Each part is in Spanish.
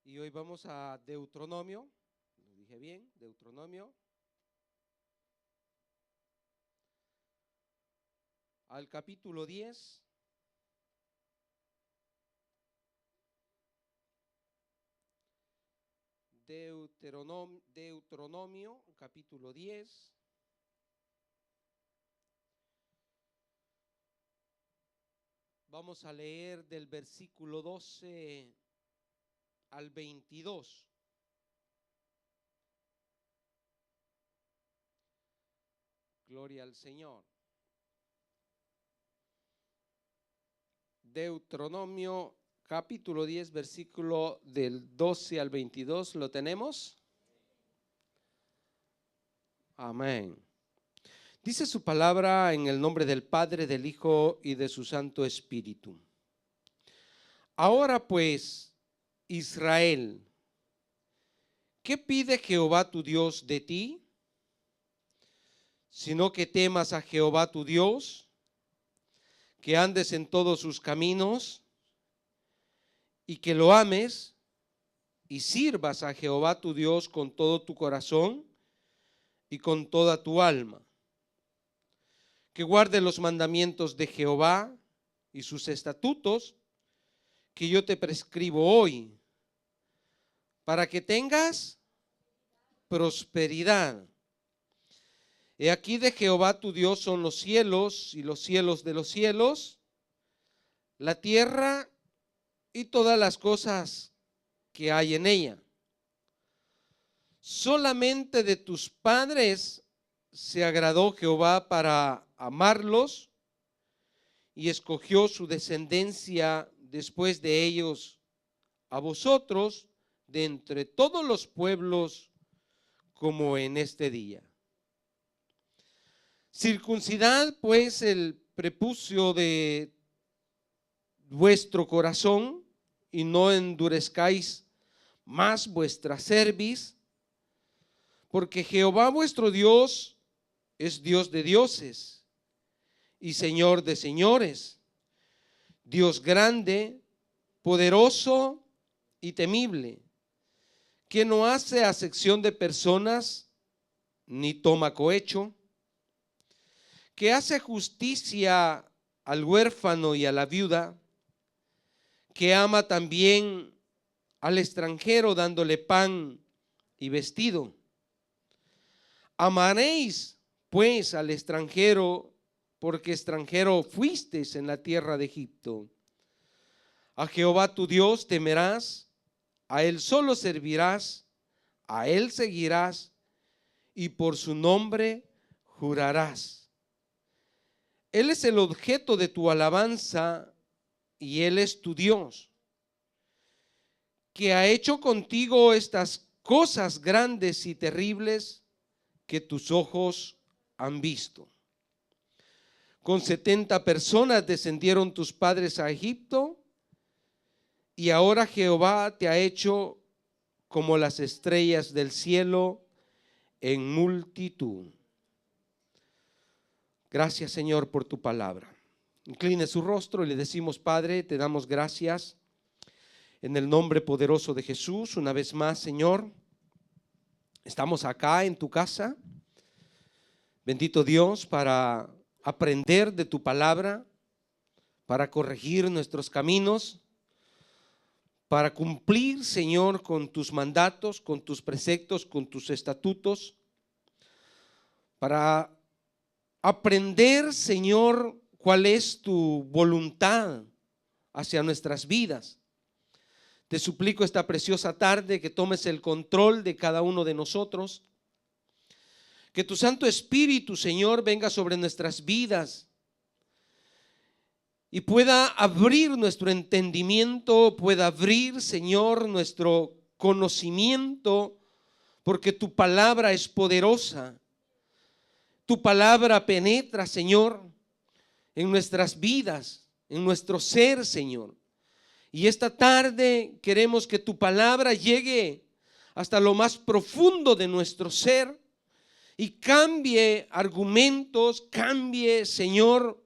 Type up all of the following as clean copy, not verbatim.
Y hoy vamos a Deuteronomio, lo dije bien, Deuteronomio, al capítulo 10. Deuteronomio, capítulo 10. Vamos a leer del versículo 12 al 22. Gloria al Señor. Deuteronomio capítulo 10, versículo del 12 al 22. ¿Lo tenemos? Amén. Dice su palabra en el nombre del Padre, del Hijo y de su Santo Espíritu. Ahora pues, Israel, ¿qué pide Jehová tu Dios de ti? Sino que temas a Jehová tu Dios, que andes en todos sus caminos y que lo ames y sirvas a Jehová tu Dios con todo tu corazón y con toda tu alma. Que guardes los mandamientos de Jehová y sus estatutos que yo te prescribo hoy, para que tengas prosperidad. He aquí de Jehová tu Dios son los cielos y los cielos de los cielos, la tierra y todas las cosas que hay en ella. Solamente de tus padres se agradó Jehová para amarlos y escogió su descendencia después de ellos a vosotros de entre todos los pueblos como en este día. Circuncidad pues el prepucio de vuestro corazón y no endurezcáis más vuestra cerviz, porque Jehová vuestro Dios es Dios de dioses y Señor de señores, Dios grande, poderoso y temible, que no hace acepción de personas ni toma cohecho, que hace justicia al huérfano y a la viuda, que ama también al extranjero dándole pan y vestido. Amaréis pues al extranjero, porque extranjero fuisteis en la tierra de Egipto. A Jehová tu Dios temerás, a él solo servirás, a él seguirás y por su nombre jurarás. Él es el objeto de tu alabanza y Él es tu Dios, que ha hecho contigo estas cosas grandes y terribles que tus ojos han visto. Con 70 personas descendieron tus padres a Egipto, y ahora Jehová te ha hecho como las estrellas del cielo en multitud. Gracias, Señor, por tu palabra. Incline su rostro y le decimos: Padre, te damos gracias en el nombre poderoso de Jesús. Una vez más, Señor, estamos acá en tu casa, bendito Dios, para aprender de tu palabra, para corregir nuestros caminos, para cumplir, Señor, con tus mandatos, con tus preceptos, con tus estatutos, para aprender, Señor, cuál es tu voluntad hacia nuestras vidas. Te suplico esta preciosa tarde que tomes el control de cada uno de nosotros, que tu Santo Espíritu, Señor, venga sobre nuestras vidas y pueda abrir nuestro entendimiento, pueda abrir, Señor, nuestro conocimiento, porque tu palabra es poderosa. Tu palabra penetra, Señor, en nuestras vidas, en nuestro ser, Señor. Y esta tarde queremos que tu palabra llegue hasta lo más profundo de nuestro ser y cambie argumentos, cambie, Señor,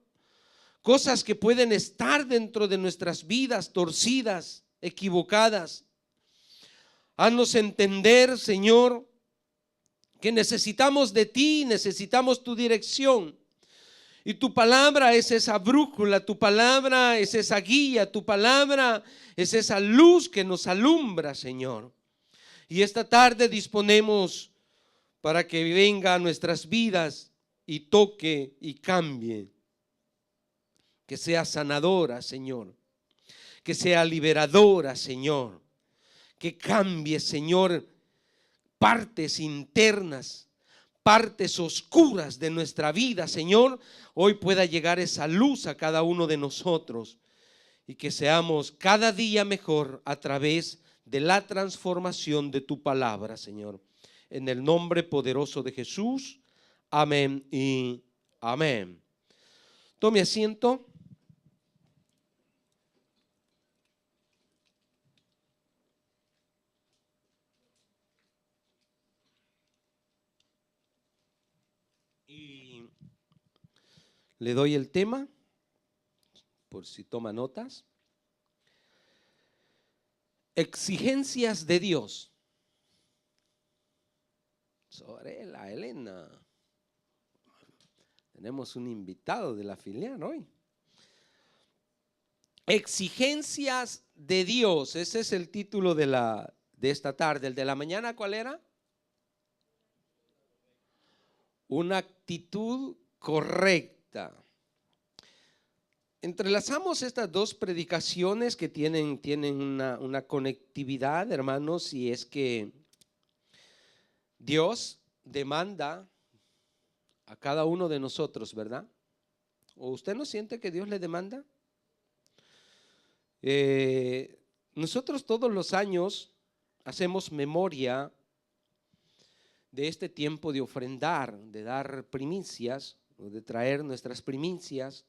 cosas que pueden estar dentro de nuestras vidas torcidas, equivocadas. Haznos entender, Señor, que necesitamos de ti, necesitamos tu dirección. Y tu palabra es esa brújula, tu palabra es esa guía, tu palabra es esa luz que nos alumbra, Señor. Y esta tarde disponemos para que venga a nuestras vidas y toque y cambie. Que sea sanadora, Señor. Que sea liberadora, Señor. Que cambie, Señor, partes internas, partes oscuras de nuestra vida, Señor. Hoy pueda llegar esa luz a cada uno de nosotros y que seamos cada día mejor a través de la transformación de tu palabra, Señor. En el nombre poderoso de Jesús. Amén y amén. Tome asiento. Y le doy el tema, por si toma notas. Exigencias de Dios. Sobre la Elena. Tenemos un invitado de la filial hoy. Exigencias de Dios. Ese es el título de esta tarde. El de la mañana, ¿cuál era? Una actitud correcta. Entrelazamos estas dos predicaciones que tienen una conectividad, hermanos, y es que Dios demanda a cada uno de nosotros, ¿verdad? ¿O usted no siente que Dios le demanda? Nosotros todos los años hacemos memoria de este tiempo de ofrendar, de dar primicias, de traer nuestras primicias.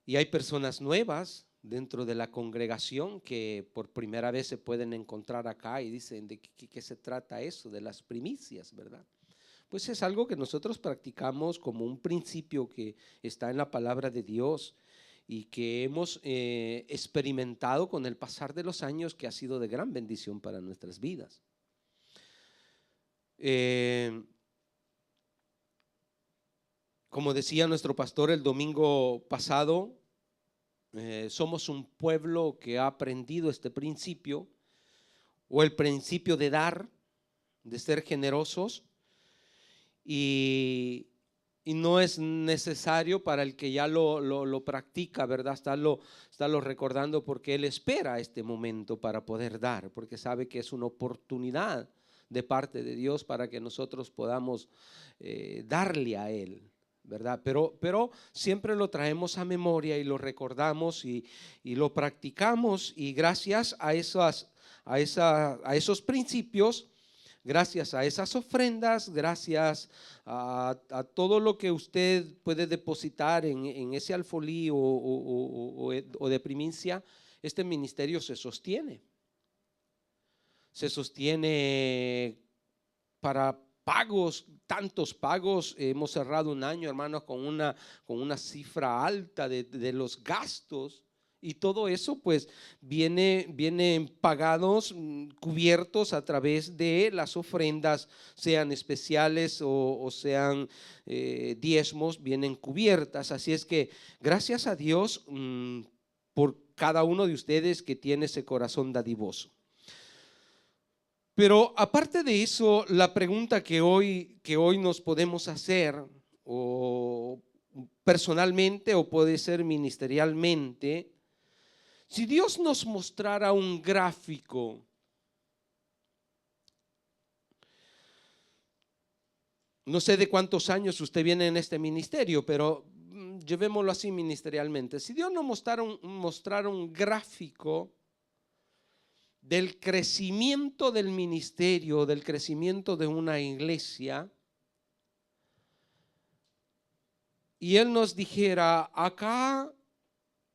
Y hay personas nuevas dentro de la congregación que por primera vez se pueden encontrar acá y dicen, ¿de qué se trata eso de las primicias, verdad? Pues es algo que nosotros practicamos como un principio que está en la palabra de Dios y que hemos experimentado con el pasar de los años, que ha sido de gran bendición para nuestras vidas. Como decía nuestro pastor el domingo pasado, somos un pueblo que ha aprendido este principio, o el principio de dar, de ser generosos, y no es necesario para el que ya lo practica, ¿verdad? Estarlo recordando, porque él espera este momento para poder dar, porque sabe que es una oportunidad de parte de Dios para que nosotros podamos darle a él, ¿verdad? Pero siempre lo traemos a memoria y lo recordamos y lo practicamos, y gracias a esos principios, gracias a esas ofrendas, gracias a todo lo que usted puede depositar en ese alfolí o de primicia, este ministerio se sostiene. Se sostiene para pagos, tantos pagos. Hemos cerrado un año, hermanos, con una cifra alta de los gastos. Y todo eso pues vienen pagados, cubiertos a través de las ofrendas, sean especiales o sean diezmos, vienen cubiertas. Así es que gracias a Dios por cada uno de ustedes que tiene ese corazón dadivoso. Pero aparte de eso, la pregunta que hoy nos podemos hacer, o personalmente o puede ser ministerialmente, si Dios nos mostrara un gráfico, no sé de cuántos años usted viene en este ministerio, pero llevémoslo así ministerialmente. Si Dios nos mostrara un gráfico del crecimiento del ministerio, del crecimiento de una iglesia, y Él nos dijera, acá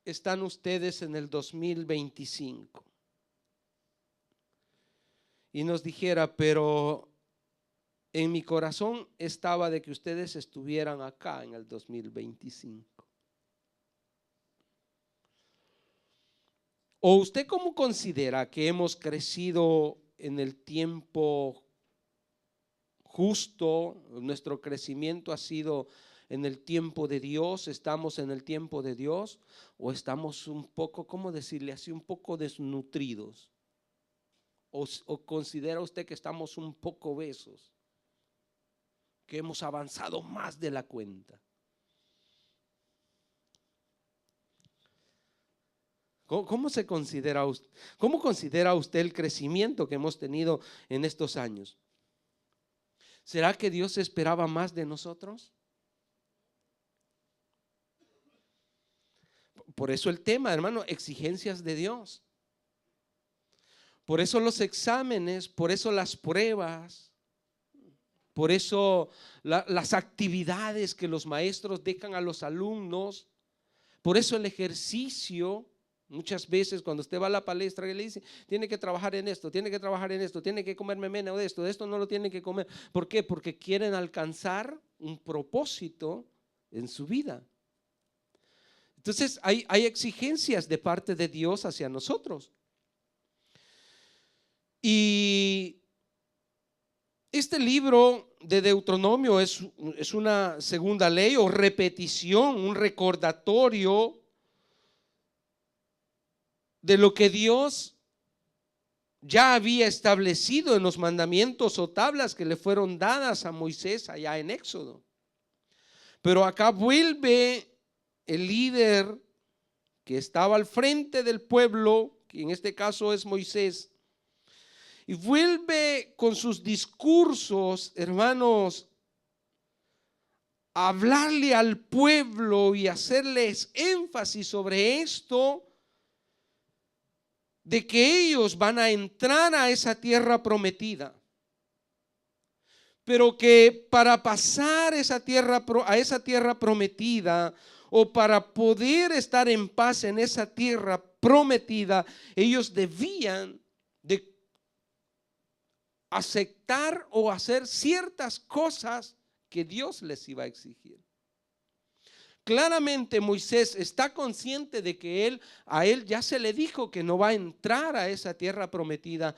están ustedes en el 2025, y nos dijera, pero en mi corazón estaba de que ustedes estuvieran acá en el 2025. ¿O usted cómo considera que hemos crecido en el tiempo justo? Nuestro crecimiento ha sido en el tiempo de Dios. ¿Estamos en el tiempo de Dios o estamos un poco, cómo decirle así, un poco desnutridos? ¿O considera usted que estamos un poco obesos, que hemos avanzado más de la cuenta? ¿Cómo se considera usted? ¿Cómo considera usted el crecimiento que hemos tenido en estos años? ¿Será que Dios esperaba más de nosotros? Por eso el tema, hermano, exigencias de Dios. Por eso los exámenes, por eso las pruebas, por eso las actividades que los maestros dejan a los alumnos, por eso el ejercicio. Muchas veces cuando usted va a la palestra y le dice, tiene que trabajar en esto, tiene que trabajar en esto, tiene que comerme menos de esto no lo tiene que comer. ¿Por qué? Porque quieren alcanzar un propósito en su vida. Entonces hay exigencias de parte de Dios hacia nosotros. Y este libro de Deuteronomio es una segunda ley o repetición, un recordatorio de lo que Dios ya había establecido en los mandamientos o tablas que le fueron dadas a Moisés allá en Éxodo. Pero acá vuelve el líder que estaba al frente del pueblo, que en este caso es Moisés, y vuelve con sus discursos, hermanos, a hablarle al pueblo y hacerles énfasis sobre esto, de que ellos van a entrar a esa tierra prometida, pero que para pasar a esa tierra prometida, o para poder estar en paz en esa tierra prometida, ellos debían de aceptar o hacer ciertas cosas que Dios les iba a exigir. Claramente Moisés está consciente de que a él ya se le dijo que no va a entrar a esa tierra prometida,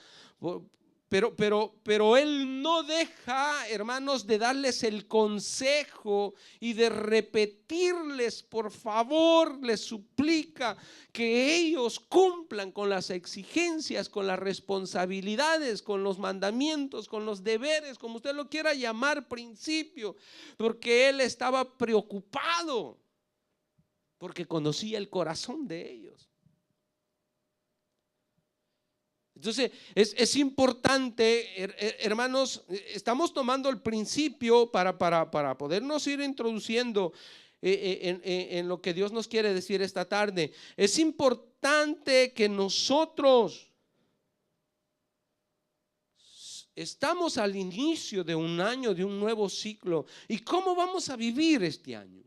pero él no deja, hermanos, de darles el consejo y de repetirles, por favor, les suplica que ellos cumplan con las exigencias, con las responsabilidades, con los mandamientos, con los deberes, como usted lo quiera llamar, principio, porque él estaba preocupado, porque conocía el corazón de ellos. Entonces es importante, hermanos, estamos tomando el principio para podernos ir introduciendo en lo que Dios nos quiere decir esta tarde. Es importante que nosotros estamos al inicio de un año, de un nuevo ciclo. ¿Y cómo vamos a vivir este año?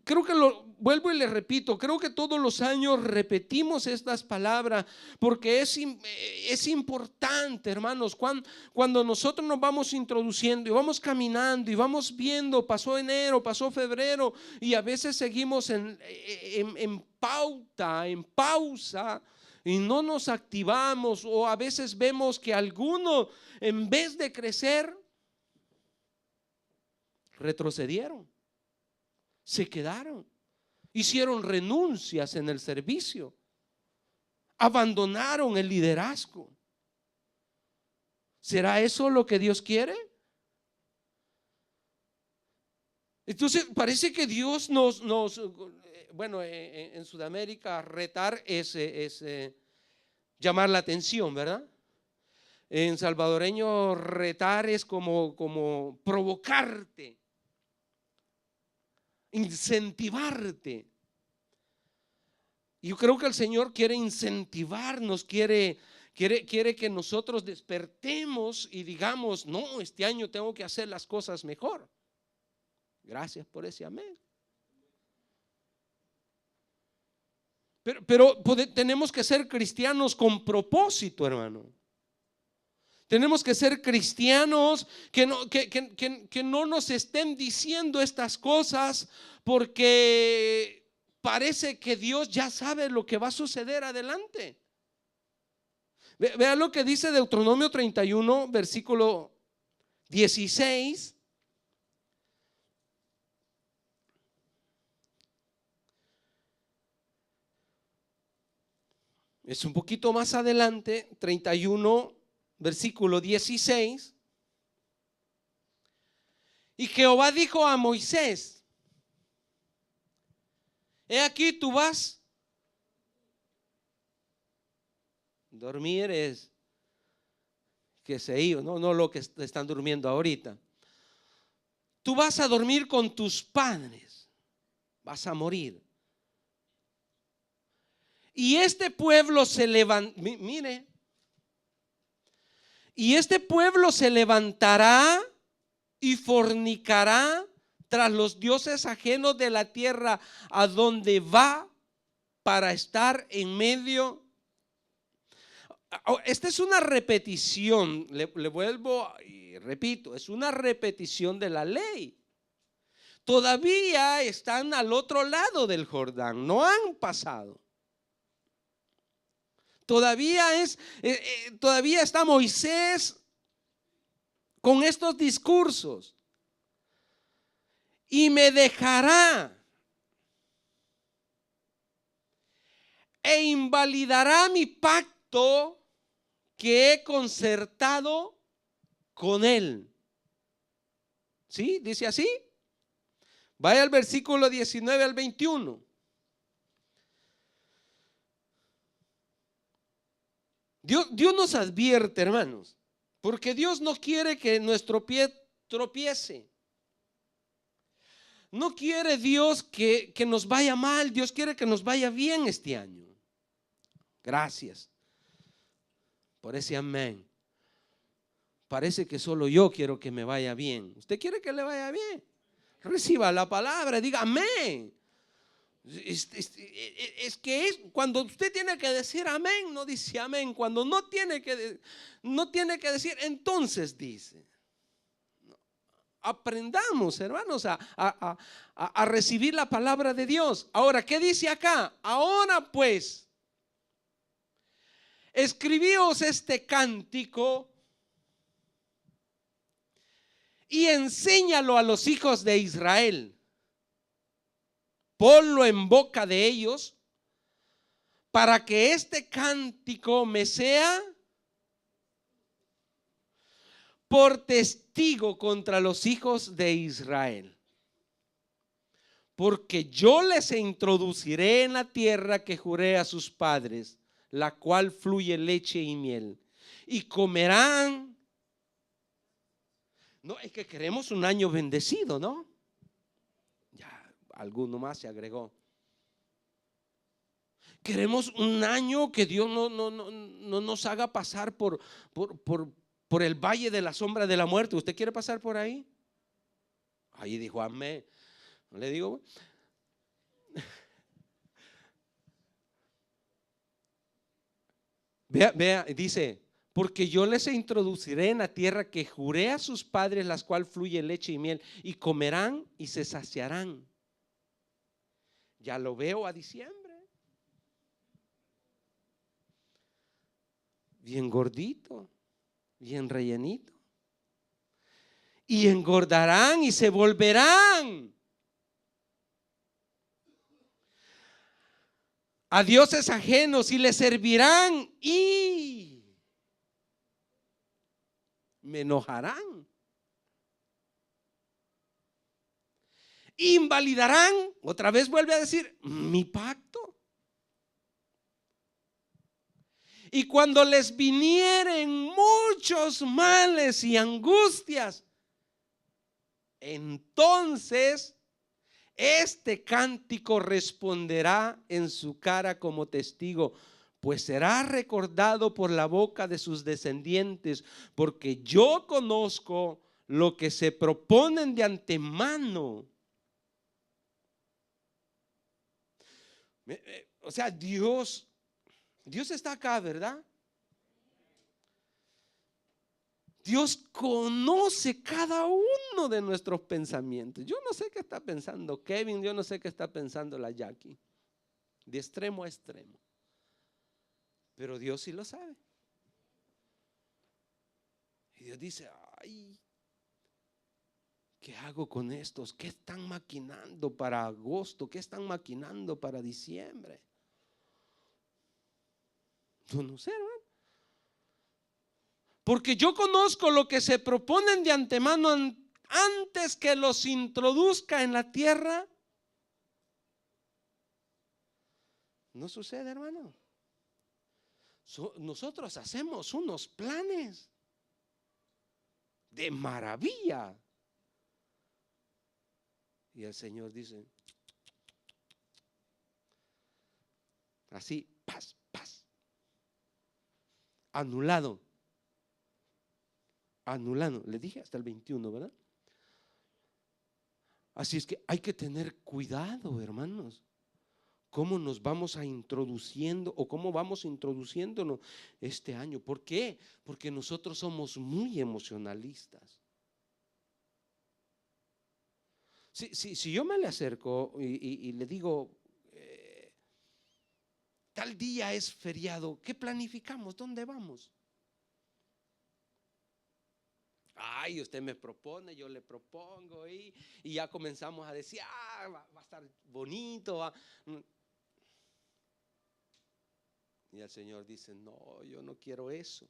Creo que vuelvo y le repito, creo que todos los años repetimos estas palabras porque es importante, hermanos, cuando nosotros nos vamos introduciendo y vamos caminando y vamos viendo, pasó enero, pasó febrero y a veces seguimos en pausa y no nos activamos, o a veces vemos que algunos en vez de crecer retrocedieron. Se quedaron, hicieron renuncias en el servicio, abandonaron el liderazgo. ¿Será eso lo que Dios quiere? Entonces parece que Dios bueno, en Sudamérica retar es llamar la atención, ¿verdad? En salvadoreño retar es como provocarte, incentivarte. Yo creo que el Señor quiere incentivarnos, quiere que nosotros despertemos y digamos, no, este año tengo que hacer las cosas mejor. Gracias por ese amén. Pero tenemos que ser cristianos con propósito, hermano. Tenemos que ser cristianos que no nos estén diciendo estas cosas porque parece que Dios ya sabe lo que va a suceder adelante. Vea lo que dice Deuteronomio 31, versículo 16. Es un poquito más adelante, 31, versículo 16. Y Jehová dijo a Moisés: he aquí tú vas. Dormir es que se iba, no lo que están durmiendo ahorita. Tú vas a dormir con tus padres, vas a morir. Y este pueblo se levanta, mire, y este pueblo se levantará y fornicará tras los dioses ajenos de la tierra a donde va para estar en medio. Esta es una repetición, le vuelvo y repito, es una repetición de la ley. Todavía están al otro lado del Jordán, no han pasado. Todavía está Moisés con estos discursos. Y me dejará e invalidará mi pacto que he concertado con él. ¿Sí? Dice así. Vaya al versículo 19 al 21. Dios nos advierte, hermanos, porque Dios no quiere que nuestro pie tropiece. No quiere Dios que nos vaya mal. Dios quiere que nos vaya bien este año. Gracias por ese amén. Parece que solo yo quiero que me vaya bien. ¿Usted quiere que le vaya bien? Reciba la palabra, diga amén. Es que cuando usted tiene que decir amén, no dice amén. Cuando no tiene que decir, entonces dice. Aprendamos, hermanos, a recibir la palabra de Dios. Ahora, ¿qué dice acá? Ahora pues, escribíos este cántico y enséñalo a los hijos de Israel. Ponlo en boca de ellos para que este cántico me sea por testigo contra los hijos de Israel. Porque yo les introduciré en la tierra que juré a sus padres, la cual fluye leche y miel, y comerán. No, es que queremos un año bendecido, ¿no? Ya, alguno más se agregó. Queremos un año que Dios no nos haga pasar por el valle de la sombra de la muerte. ¿Usted quiere pasar por ahí? Ahí dijo amén. ¿No le digo? Vea, dice: porque yo les introduciré en la tierra que juré a sus padres, las cual fluye leche y miel, y comerán y se saciarán. Ya lo veo a diciembre. Bien gordito, bien rellenito. Y engordarán y se volverán a dioses ajenos y les servirán y me enojarán. Invalidarán, otra vez vuelve a decir, mi pacto. Y cuando les vinieren muchos males y angustias, entonces este cántico responderá en su cara como testigo, pues será recordado por la boca de sus descendientes, porque yo conozco lo que se proponen de antemano. O sea, Dios está acá, ¿verdad? Dios conoce cada uno de nuestros pensamientos. Yo no sé qué está pensando Kevin, yo no sé qué está pensando la Jackie. de extremo a extremo. Pero Dios sí lo sabe. Y Dios dice: ay, ¿qué hago con estos? ¿Qué están maquinando para agosto? ¿Qué están maquinando para diciembre? Yo no sé, hermano. Porque yo conozco lo que se proponen de antemano antes que los introduzca en la tierra. No sucede, hermano. Nosotros hacemos unos planes de maravilla. Y el Señor dice así, paz, paz. Anulado. Anulado. Le dije hasta el 21, ¿verdad? Así es que hay que tener cuidado, hermanos. ¿Cómo nos vamos a introduciendo o cómo vamos introduciéndonos este año? ¿Por qué? Porque nosotros somos muy emocionalistas. Si yo me le acerco y le digo, tal día es feriado, ¿qué planificamos? ¿Dónde vamos? Ay, usted me propone, yo le propongo y ya comenzamos a decir, va a estar bonito. Y el Señor dice: no, yo no quiero eso.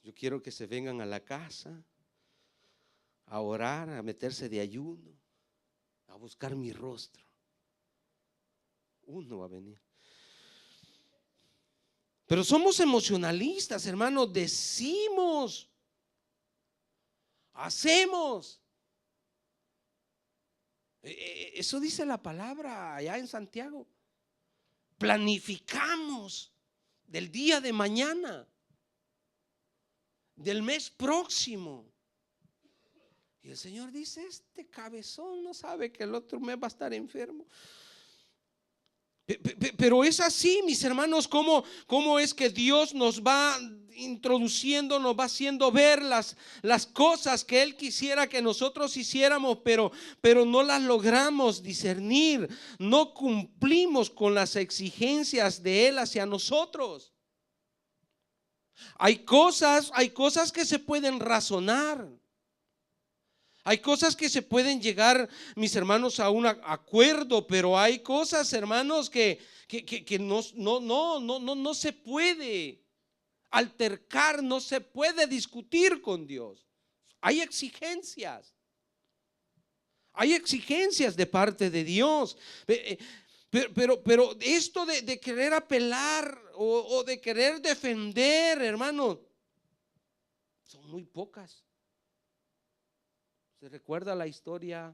Yo quiero que se vengan a la casa a orar, a meterse de ayuno, a buscar mi rostro. Uno va a venir. Pero somos emocionalistas, hermanos. Decimos, hacemos. Eso dice la palabra allá en Santiago. Planificamos del día de mañana, del mes próximo. Y el Señor dice: este cabezón no sabe que el otro mes va a estar enfermo. Pero es así, mis hermanos, cómo es que Dios nos va introduciendo, nos va haciendo ver las cosas que Él quisiera que nosotros hiciéramos, pero no las logramos discernir, no cumplimos con las exigencias de Él hacia nosotros. Hay cosas que se pueden razonar. Hay cosas que se pueden llegar, mis hermanos, a un acuerdo, pero hay cosas, hermanos, que no se puede altercar, no se puede discutir con Dios. Hay exigencias de parte de Dios. Pero esto de querer apelar o de querer defender, hermano, son muy pocas. ¿Se recuerda la historia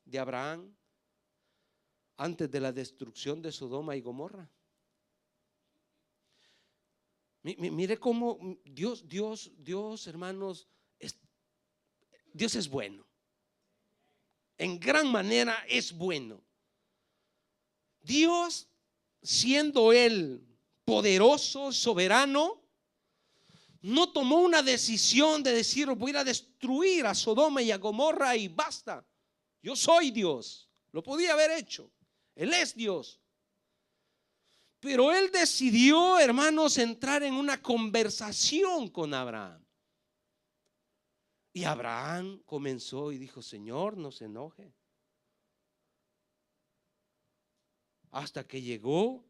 de Abraham antes de la destrucción de Sodoma y Gomorra? Mire cómo Dios, hermanos, Dios es bueno. En gran manera es bueno. Dios, siendo Él poderoso, soberano, no tomó una decisión de decir: voy a ir a destruir a Sodoma y a Gomorra y basta. Yo soy Dios. Lo podía haber hecho. Él es Dios. Pero Él decidió, hermanos, entrar en una conversación con Abraham. Y Abraham comenzó y dijo: Señor, no se enoje. Hasta que llegó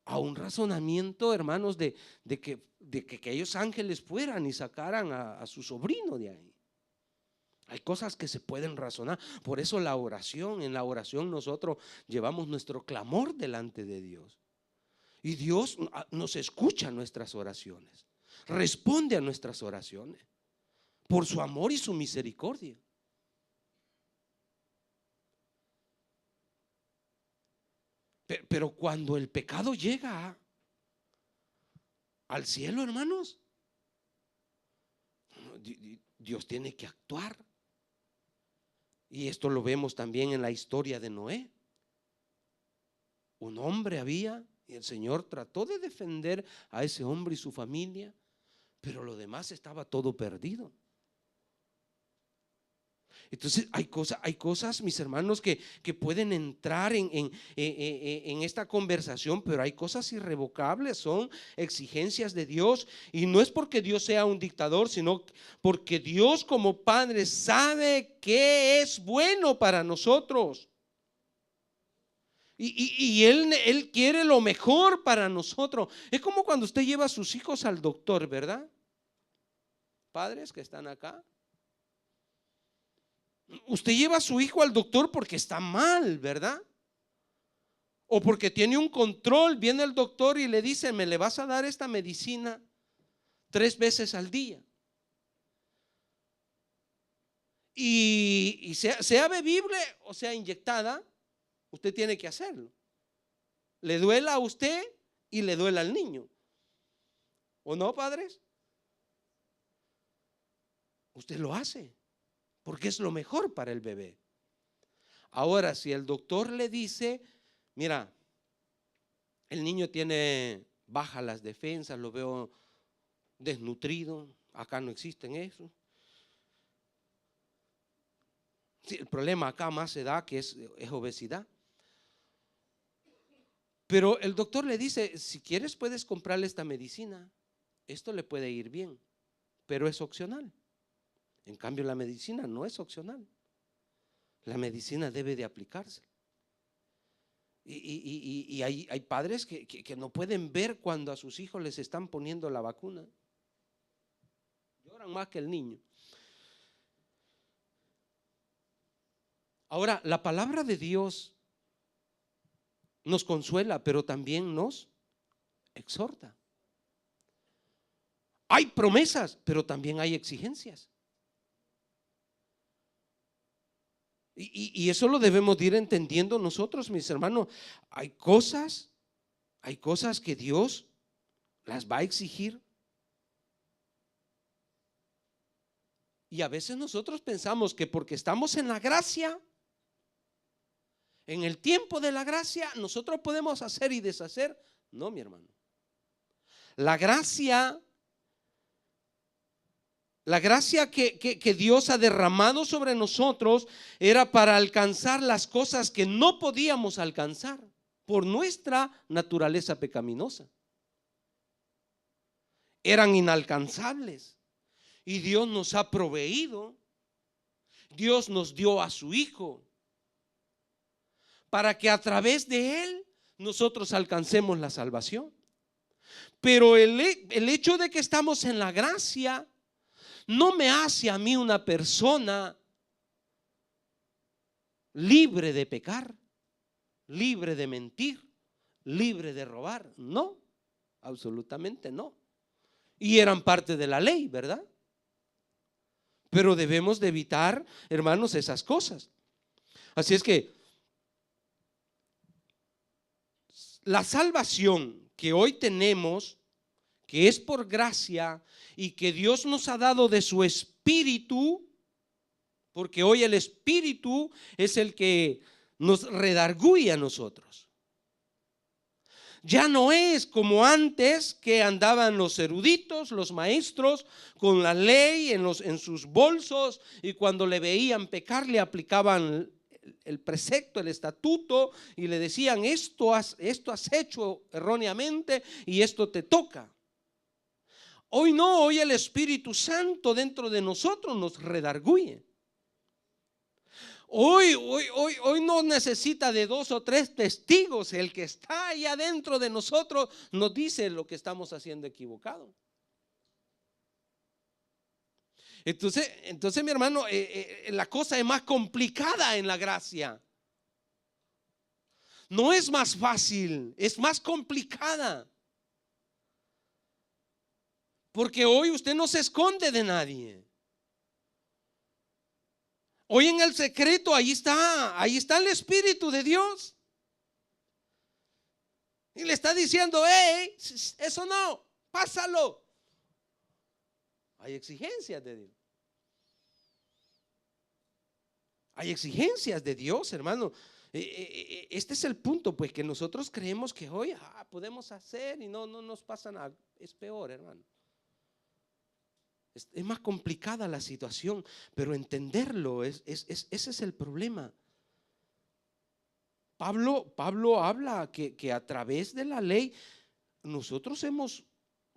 a un razonamiento, hermanos, de que aquellos ángeles fueran y sacaran a su sobrino de ahí. Hay cosas que se pueden razonar. Por eso en la oración nosotros llevamos nuestro clamor delante de Dios. Y Dios nos escucha nuestras oraciones, responde a nuestras oraciones por su amor y su misericordia. Pero cuando el pecado llega al cielo, hermanos, Dios tiene que actuar. Y esto lo vemos también en la historia de Noé. Un hombre había, y el Señor trató de defender a ese hombre y su familia, pero lo demás estaba todo perdido. Entonces hay cosas, mis hermanos, que pueden entrar en esta conversación, pero hay cosas irrevocables, son exigencias de Dios. Y no es porque Dios sea un dictador, sino porque Dios como Padre sabe qué es bueno para nosotros. Y él quiere lo mejor para nosotros. Es como cuando usted lleva a sus hijos al doctor, ¿verdad? Padres que están acá. Usted lleva a su hijo al doctor porque está mal, ¿verdad? O porque tiene un control. Viene el doctor y le dice: me le vas a dar esta medicina 3 veces al día. Y sea bebible o sea inyectada, usted tiene que hacerlo. Le duela a usted y le duela al niño. ¿O no, padres? Usted lo hace porque es lo mejor para el bebé. Ahora, si el doctor le dice: mira, el niño tiene bajas las defensas, lo veo desnutrido, acá no existen eso. Sí, el problema acá más se da que es obesidad. Pero el doctor le dice: si quieres puedes comprarle esta medicina, esto le puede ir bien, pero es opcional. En cambio la medicina no es opcional. La medicina debe de aplicarse. Y hay padres que no pueden ver cuando a sus hijos les están poniendo la vacuna. Lloran más que el niño. Ahora, la palabra de Dios nos consuela, pero también nos exhorta. Hay promesas, pero también hay exigencias. Y eso lo debemos de ir entendiendo nosotros, mis hermanos. Hay cosas que Dios las va a exigir. Y a veces nosotros pensamos que porque estamos en la gracia, en el tiempo de la gracia, nosotros podemos hacer y deshacer. No, mi hermano. La gracia que Dios ha derramado sobre nosotros era para alcanzar las cosas que no podíamos alcanzar por nuestra naturaleza pecaminosa. Eran inalcanzables y Dios nos ha proveído. Dios nos dio a su Hijo para que a través de Él nosotros alcancemos la salvación. Pero el hecho de que estamos en la gracia no me hace a mí una persona libre de pecar, libre de mentir, libre de robar. No, absolutamente no. Y eran parte de la ley, ¿verdad? Pero debemos de evitar, hermanos, esas cosas. Así es que la salvación que hoy tenemos, que es por gracia y que Dios nos ha dado de su Espíritu, porque hoy el Espíritu es el que nos redarguye a nosotros. Ya no es como antes, que andaban los eruditos, los maestros con la ley en sus bolsos, y cuando le veían pecar le aplicaban el precepto, el estatuto, y le decían: esto has hecho erróneamente y esto te toca. Hoy no, hoy el Espíritu Santo dentro de nosotros nos redarguye. Hoy no necesita de 2 o 3 testigos. El que está allá dentro de nosotros nos dice lo que estamos haciendo equivocado. Entonces mi hermano, la cosa es más complicada en la gracia. No es más fácil, es más complicada. Porque hoy usted no se esconde de nadie. Hoy en el secreto, ahí está el Espíritu de Dios. Y le está diciendo: hey, eso no, pásalo. Hay exigencias de Dios. Hay exigencias de Dios, hermano. Este es el punto, pues, que nosotros creemos que hoy podemos hacer y no nos pasa nada. Es peor, hermano. Es más complicada la situación, pero entenderlo, ese es el problema. Pablo habla que a través de la ley nosotros hemos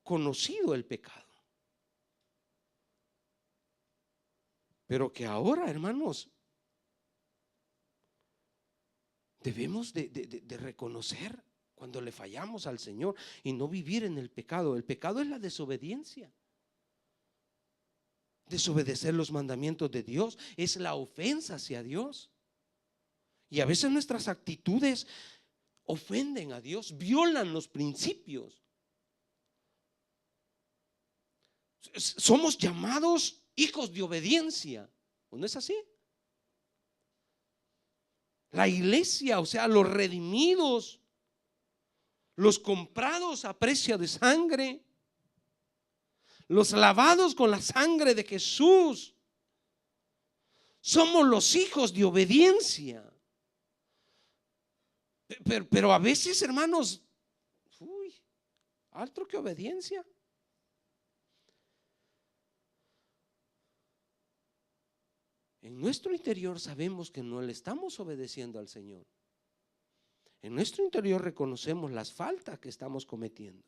conocido el pecado. Pero que ahora, hermanos, debemos de reconocer cuando le fallamos al Señor y no vivir en el pecado. El pecado es la desobediencia. Desobedecer los mandamientos de Dios es la ofensa hacia Dios. Y a veces nuestras actitudes ofenden a Dios, violan los principios. Somos llamados hijos de obediencia, ¿no es así? La iglesia, o sea, los redimidos, los comprados a precio de sangre, los lavados con la sangre de Jesús, somos los hijos de obediencia. Pero a veces, hermanos, alto que obediencia. En nuestro interior sabemos que no le estamos obedeciendo al Señor. En nuestro interior reconocemos las faltas que estamos cometiendo.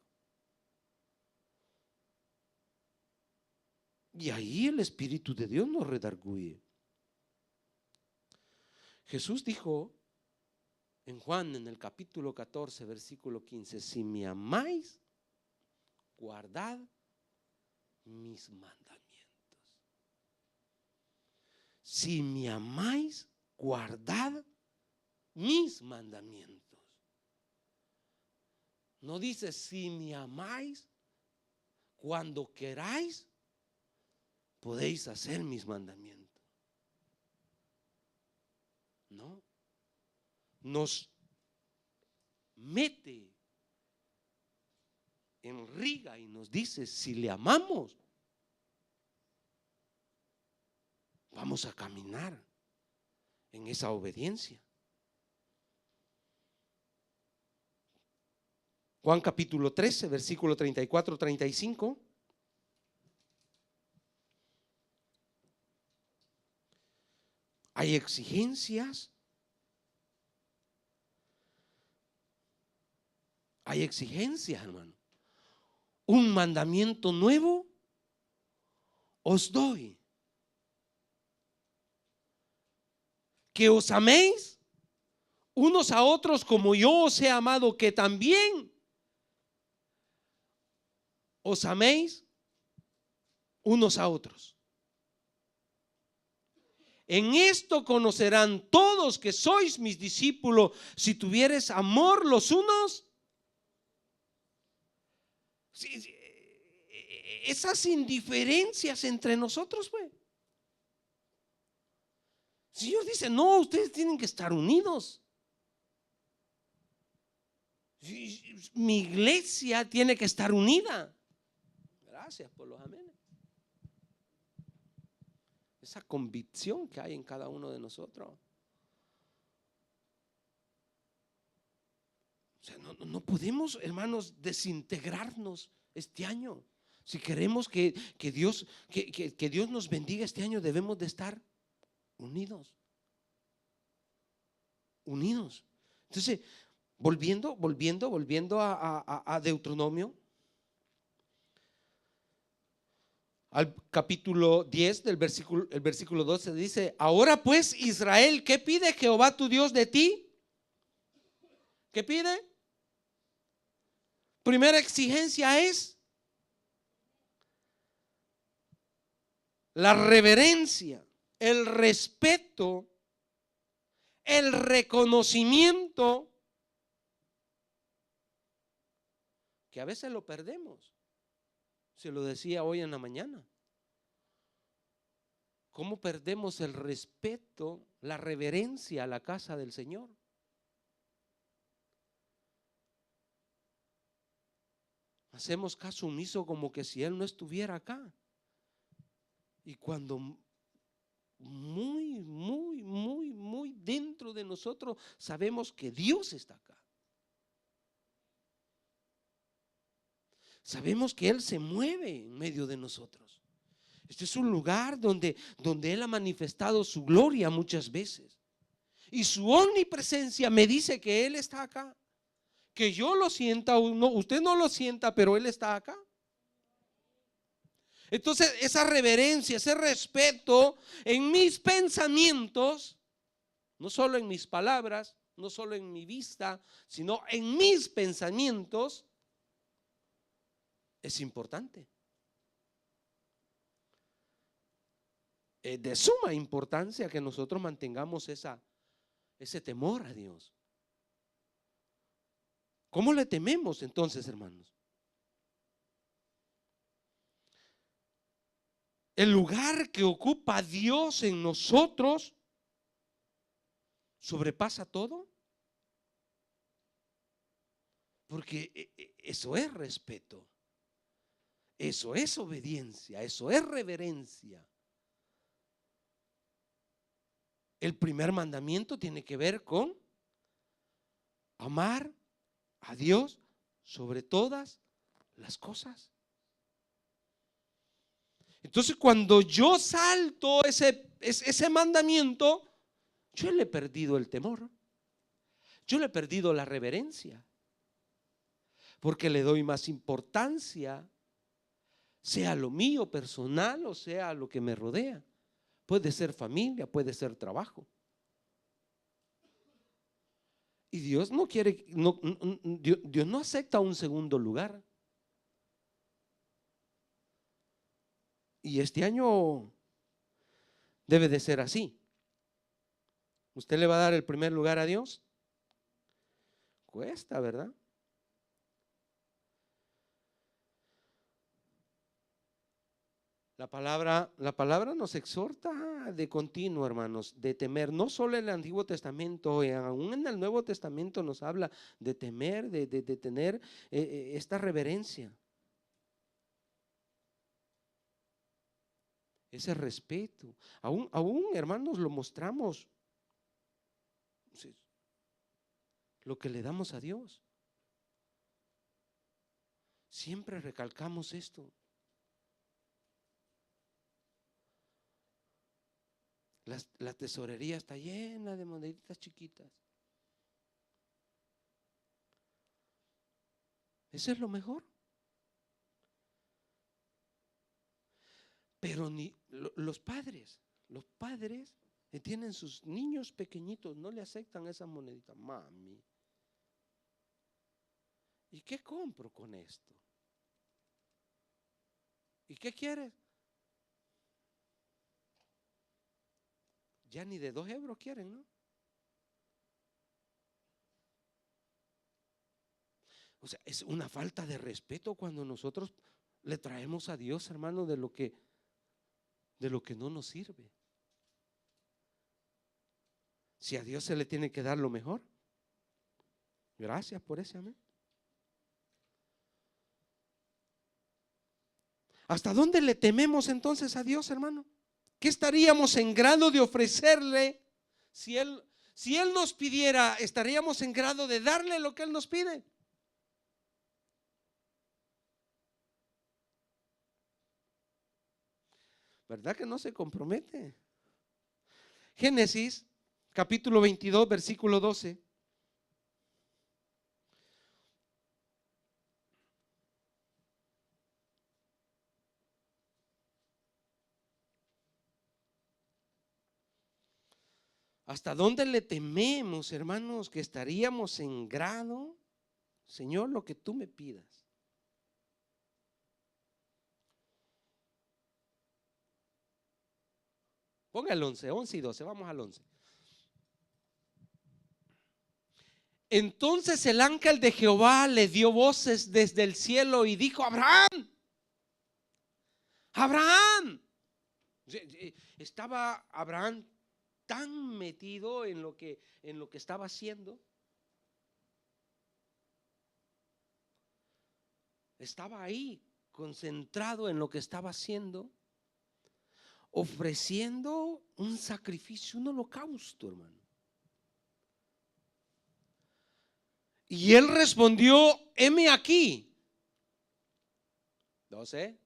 Y ahí el Espíritu de Dios nos redarguye. Jesús dijo en Juan, en el capítulo 14, versículo 15: si me amáis, guardad mis mandamientos. Si me amáis, guardad mis mandamientos. No dice si me amáis, cuando queráis, podéis hacer mis mandamientos. No. Nos mete en riga y nos dice: si le amamos, vamos a caminar en esa obediencia. Juan capítulo 13, versículo 34-35. Hay exigencias. Hay exigencias, hermano. Un mandamiento nuevo os doy: que os améis unos a otros como yo os he amado, que también os améis unos a otros. En esto conocerán todos que sois mis discípulos, si tuvieres amor los unos. Esas indiferencias entre nosotros, pues. El Señor dice: no, ustedes tienen que estar unidos. Mi iglesia tiene que estar unida. Gracias por los amenes. Esa convicción que hay en cada uno de nosotros. O sea, no podemos, hermanos, desintegrarnos este año. Si queremos que Dios nos bendiga este año, debemos de estar unidos. Unidos. Entonces, volviendo a Deuteronomio, al capítulo 10 del versículo 12 dice: ahora pues, Israel, ¿qué pide Jehová tu Dios de ti? ¿Qué pide? Primera exigencia es la reverencia, el respeto, el reconocimiento, que a veces lo perdemos. Se lo decía hoy en la mañana. ¿Cómo perdemos el respeto, la reverencia a la casa del Señor? Hacemos caso omiso como que si Él no estuviera acá. Y cuando muy dentro de nosotros sabemos que Dios está acá. Sabemos que Él se mueve en medio de nosotros. Este es un lugar donde Él ha manifestado su gloria muchas veces. Y su omnipresencia me dice que Él está acá. Que yo lo sienta, usted no lo sienta, pero Él está acá. Entonces esa reverencia, ese respeto en mis pensamientos, no solo en mis palabras, no solo en mi vista, sino en mis pensamientos, es importante. Es de suma importancia que nosotros mantengamos ese temor a Dios. ¿Cómo le tememos entonces, hermanos? El lugar que ocupa Dios en nosotros sobrepasa todo, porque eso es respeto, eso es obediencia, eso es reverencia. El primer mandamiento tiene que ver con amar a Dios sobre todas las cosas. Entonces, cuando yo salto ese mandamiento, yo le he perdido el temor, yo le he perdido la reverencia, porque le doy más importancia, sea lo mío personal o sea lo que me rodea. Puede ser familia, puede ser trabajo. Y Dios no quiere, Dios no acepta un segundo lugar. Y este año debe de ser así. ¿Usted le va a dar el primer lugar a Dios? Cuesta, ¿verdad? La palabra nos exhorta de continuo, hermanos, de temer. No solo en el Antiguo Testamento, aún en el Nuevo Testamento nos habla de temer, de tener esta reverencia, ese respeto. Aún, hermanos, lo mostramos, lo que le damos a Dios. Siempre recalcamos esto. La tesorería está llena de moneditas chiquitas. Eso es lo mejor. Pero los padres tienen sus niños pequeñitos, no le aceptan esa monedita. Mami, ¿y qué compro con esto? ¿Y qué quieres? Ya ni de 2 euros quieren, ¿no? O sea, es una falta de respeto cuando nosotros le traemos a Dios, hermano, de lo que no nos sirve. Si a Dios se le tiene que dar lo mejor. Gracias por ese amén. ¿Hasta dónde le tememos entonces a Dios, hermano? ¿Qué estaríamos en grado de ofrecerle si Él nos pidiera? ¿Estaríamos en grado de darle lo que Él nos pide? ¿Verdad que no se compromete? Génesis capítulo 22 versículo 12. ¿Hasta dónde le tememos, hermanos, que estaríamos en grado? Señor, lo que tú me pidas. Ponga el 11 y 12, vamos al 11. Entonces el ángel de Jehová le dio voces desde el cielo y dijo: Abraham, Abraham. Estaba Abraham tan metido en lo que estaba haciendo. Estaba ahí concentrado en lo que estaba haciendo, ofreciendo un sacrificio, un holocausto, hermano. Y él respondió: heme aquí. 12.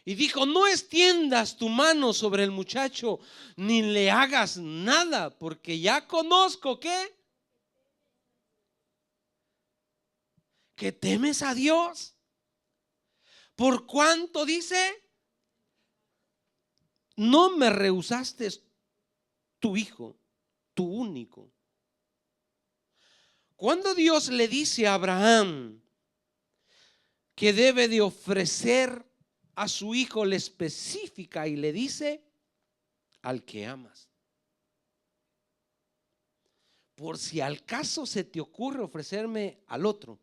Y dijo: no extiendas tu mano sobre el muchacho, ni le hagas nada, porque ya conozco que temes a Dios. Por cuanto, dice, no me rehusaste tu hijo, tu único. Cuando Dios le dice a Abraham que debe de ofrecer a su hijo, le especifica y le dice: al que amas. Por si al caso se te ocurre ofrecerme al otro,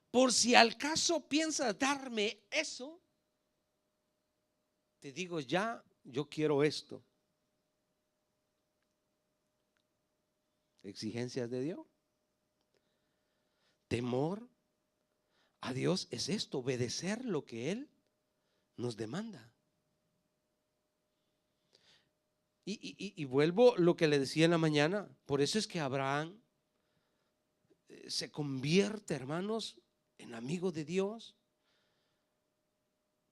por si al caso piensas darme eso, te digo ya, yo quiero esto. Exigencias de Dios. Temor a Dios es esto: obedecer lo que Él nos demanda. Y vuelvo lo que le decía en la mañana. Por eso es que Abraham se convierte, hermanos, en amigo de Dios.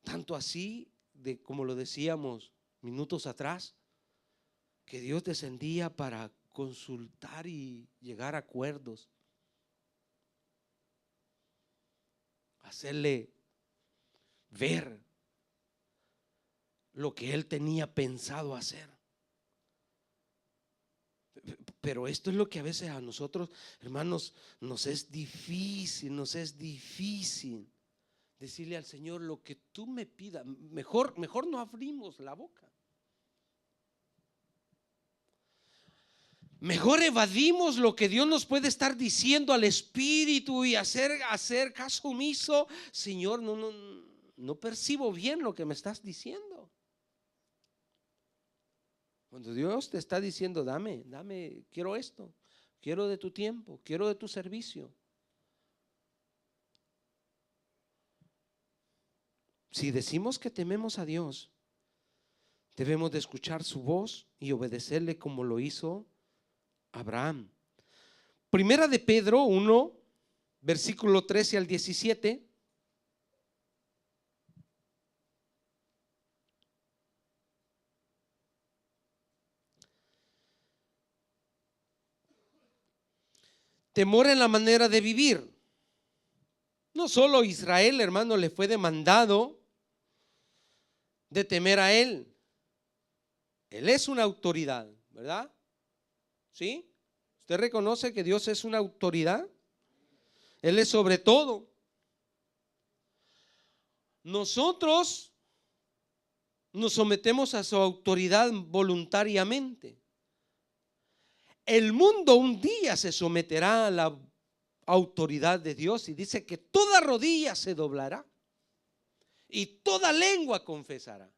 Tanto así, de como lo decíamos minutos atrás, que Dios descendía para consultar y llegar a acuerdos, hacerle ver lo que él tenía pensado hacer. Pero esto es lo que a veces a nosotros, hermanos, nos es difícil decirle al Señor: lo que tú me pidas. Mejor no abrimos la boca. Mejor evadimos lo que Dios nos puede estar diciendo al Espíritu y hacer caso omiso. Señor, no percibo bien lo que me estás diciendo. Cuando Dios te está diciendo: dame, quiero esto, quiero de tu tiempo, quiero de tu servicio. Si decimos que tememos a Dios, debemos de escuchar su voz y obedecerle como lo hizo Abraham. Primera de Pedro 1, versículo 13 al 17. Temor en la manera de vivir. No solo Israel, hermano, le fue demandado de temer a Él. Él es una autoridad, ¿verdad? ¿Sí? ¿Usted reconoce que Dios es una autoridad? Él es sobre todo. Nosotros nos sometemos a su autoridad voluntariamente. El mundo un día se someterá a la autoridad de Dios, y dice que toda rodilla se doblará y toda lengua confesará.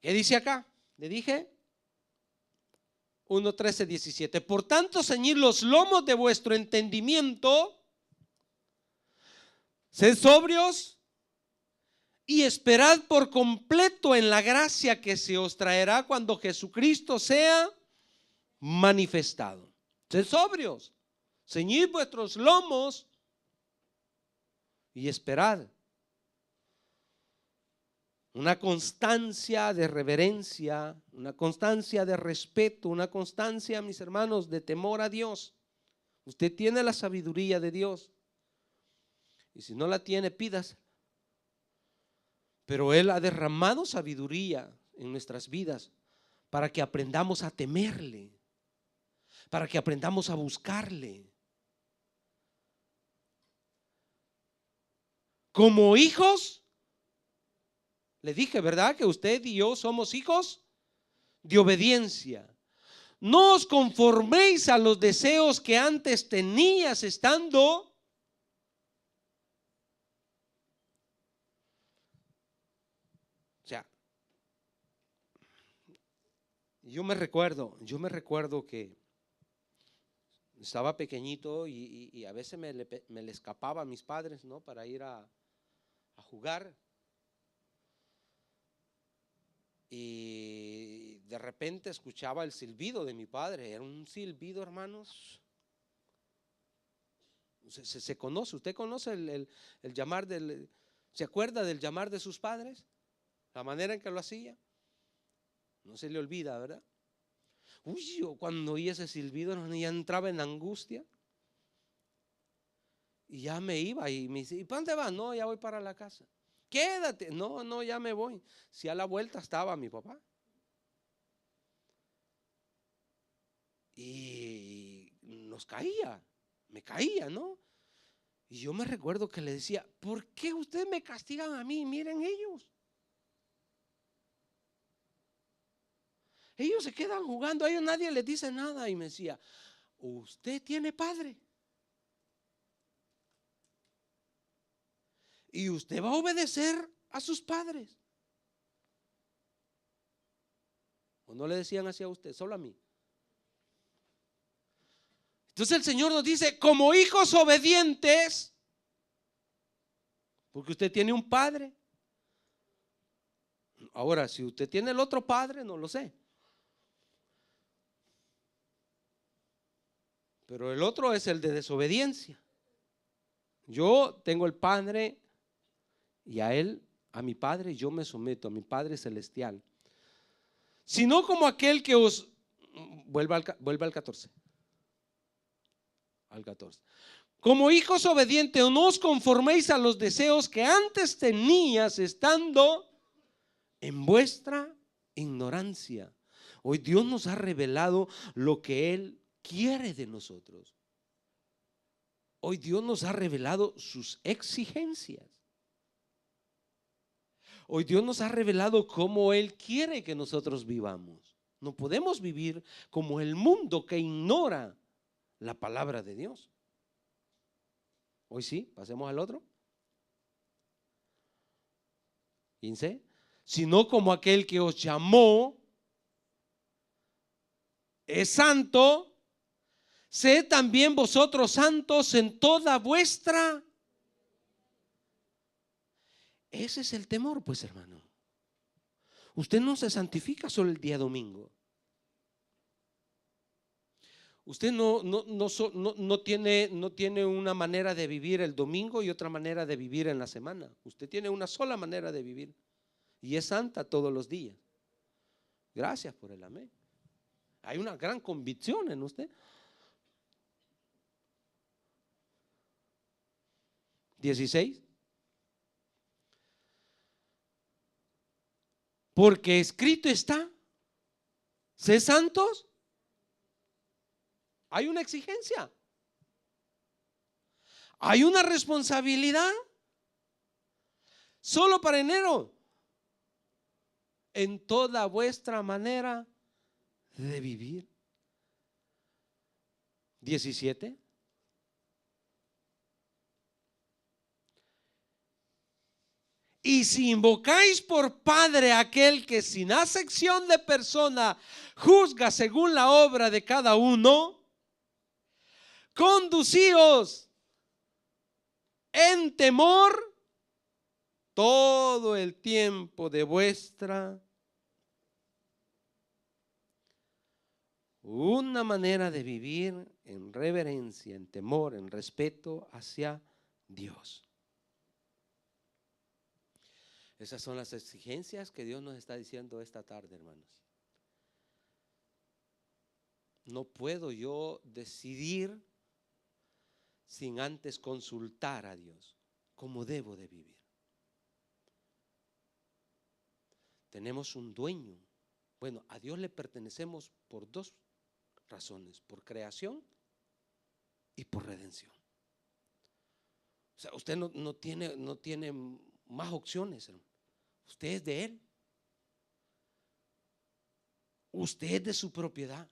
¿Qué dice acá? Le dije 1, 13, 17. Por tanto, ceñid los lomos de vuestro entendimiento, sed sobrios y esperad por completo en la gracia que se os traerá cuando Jesucristo sea manifestado. Sed sobrios, ceñid vuestros lomos y esperad. Una constancia de reverencia, una constancia de respeto, una constancia, mis hermanos, de temor a Dios. Usted tiene la sabiduría de Dios, y si no la tiene, pídase. Pero Él ha derramado sabiduría en nuestras vidas para que aprendamos a temerle, para que aprendamos a buscarle. Como hijos, le dije, ¿verdad?, que usted y yo somos hijos de obediencia. No os conforméis a los deseos que antes tenías estando. O sea, yo me recuerdo que estaba pequeñito y a veces me le escapaba a mis padres, ¿no?, para ir a jugar. Y de repente escuchaba el silbido de mi padre. Era un silbido, hermanos, Se conoce, usted conoce el llamar ¿se acuerda del llamar de sus padres? La manera en que lo hacía. No se le olvida, ¿verdad? Uy, yo cuando oí ese silbido ya entraba en angustia. Y ya me iba y me dice, ¿y para dónde vas? No, ya voy para la casa. Quédate. No, ya me voy. Si a la vuelta estaba mi papá. Y nos caía, me caía, ¿no? Y yo me recuerdo que le decía, ¿por qué ustedes me castigan a mí? Miren ellos. Ellos se quedan jugando, a ellos nadie les dice nada. Y me decía, usted tiene padre. Y usted va a obedecer a sus padres. ¿O no le decían así a usted? Solo a mí. Entonces el Señor nos dice, como hijos obedientes, porque usted tiene un padre. Ahora, si usted tiene el otro padre, no lo sé. Pero el otro es el de desobediencia. Yo tengo el Padre y a Él, a mi Padre, yo me someto, a mi Padre celestial. Sino como aquel que os... Vuelva al 14. Al 14. Como hijos obedientes, no os conforméis a los deseos que antes tenías estando en vuestra ignorancia. Hoy Dios nos ha revelado lo que Él quiere de nosotros. Hoy Dios nos ha revelado sus exigencias. Hoy Dios nos ha revelado cómo Él quiere que nosotros vivamos. No podemos vivir como el mundo que ignora la palabra de Dios. Hoy sí, pasemos al otro. 15. Sino como aquel que os llamó es santo, sed también vosotros santos en toda vuestra. Ese es el temor, pues, hermano. Usted no se santifica solo el día domingo. Usted no tiene una manera de vivir el domingo y otra manera de vivir en la semana. Usted tiene una sola manera de vivir y es santa todos los días. Gracias por el amén. Hay una gran convicción en usted. 16. Porque escrito está, sé santos. Hay una exigencia. Hay una responsabilidad. Solo para enero. En toda vuestra manera de vivir. 17. Y si invocáis por Padre a aquel que sin acepción de persona juzga según la obra de cada uno, conducíos en temor todo el tiempo de vuestra. Una manera de vivir en reverencia, en temor, en respeto hacia Dios. Esas son las exigencias que Dios nos está diciendo esta tarde, hermanos. No puedo yo decidir sin antes consultar a Dios cómo debo de vivir. Tenemos un dueño. Bueno, a Dios le pertenecemos por dos razones: por creación y por redención. O sea, usted no tiene más opciones, hermano. Usted es de Él. Usted es de su propiedad.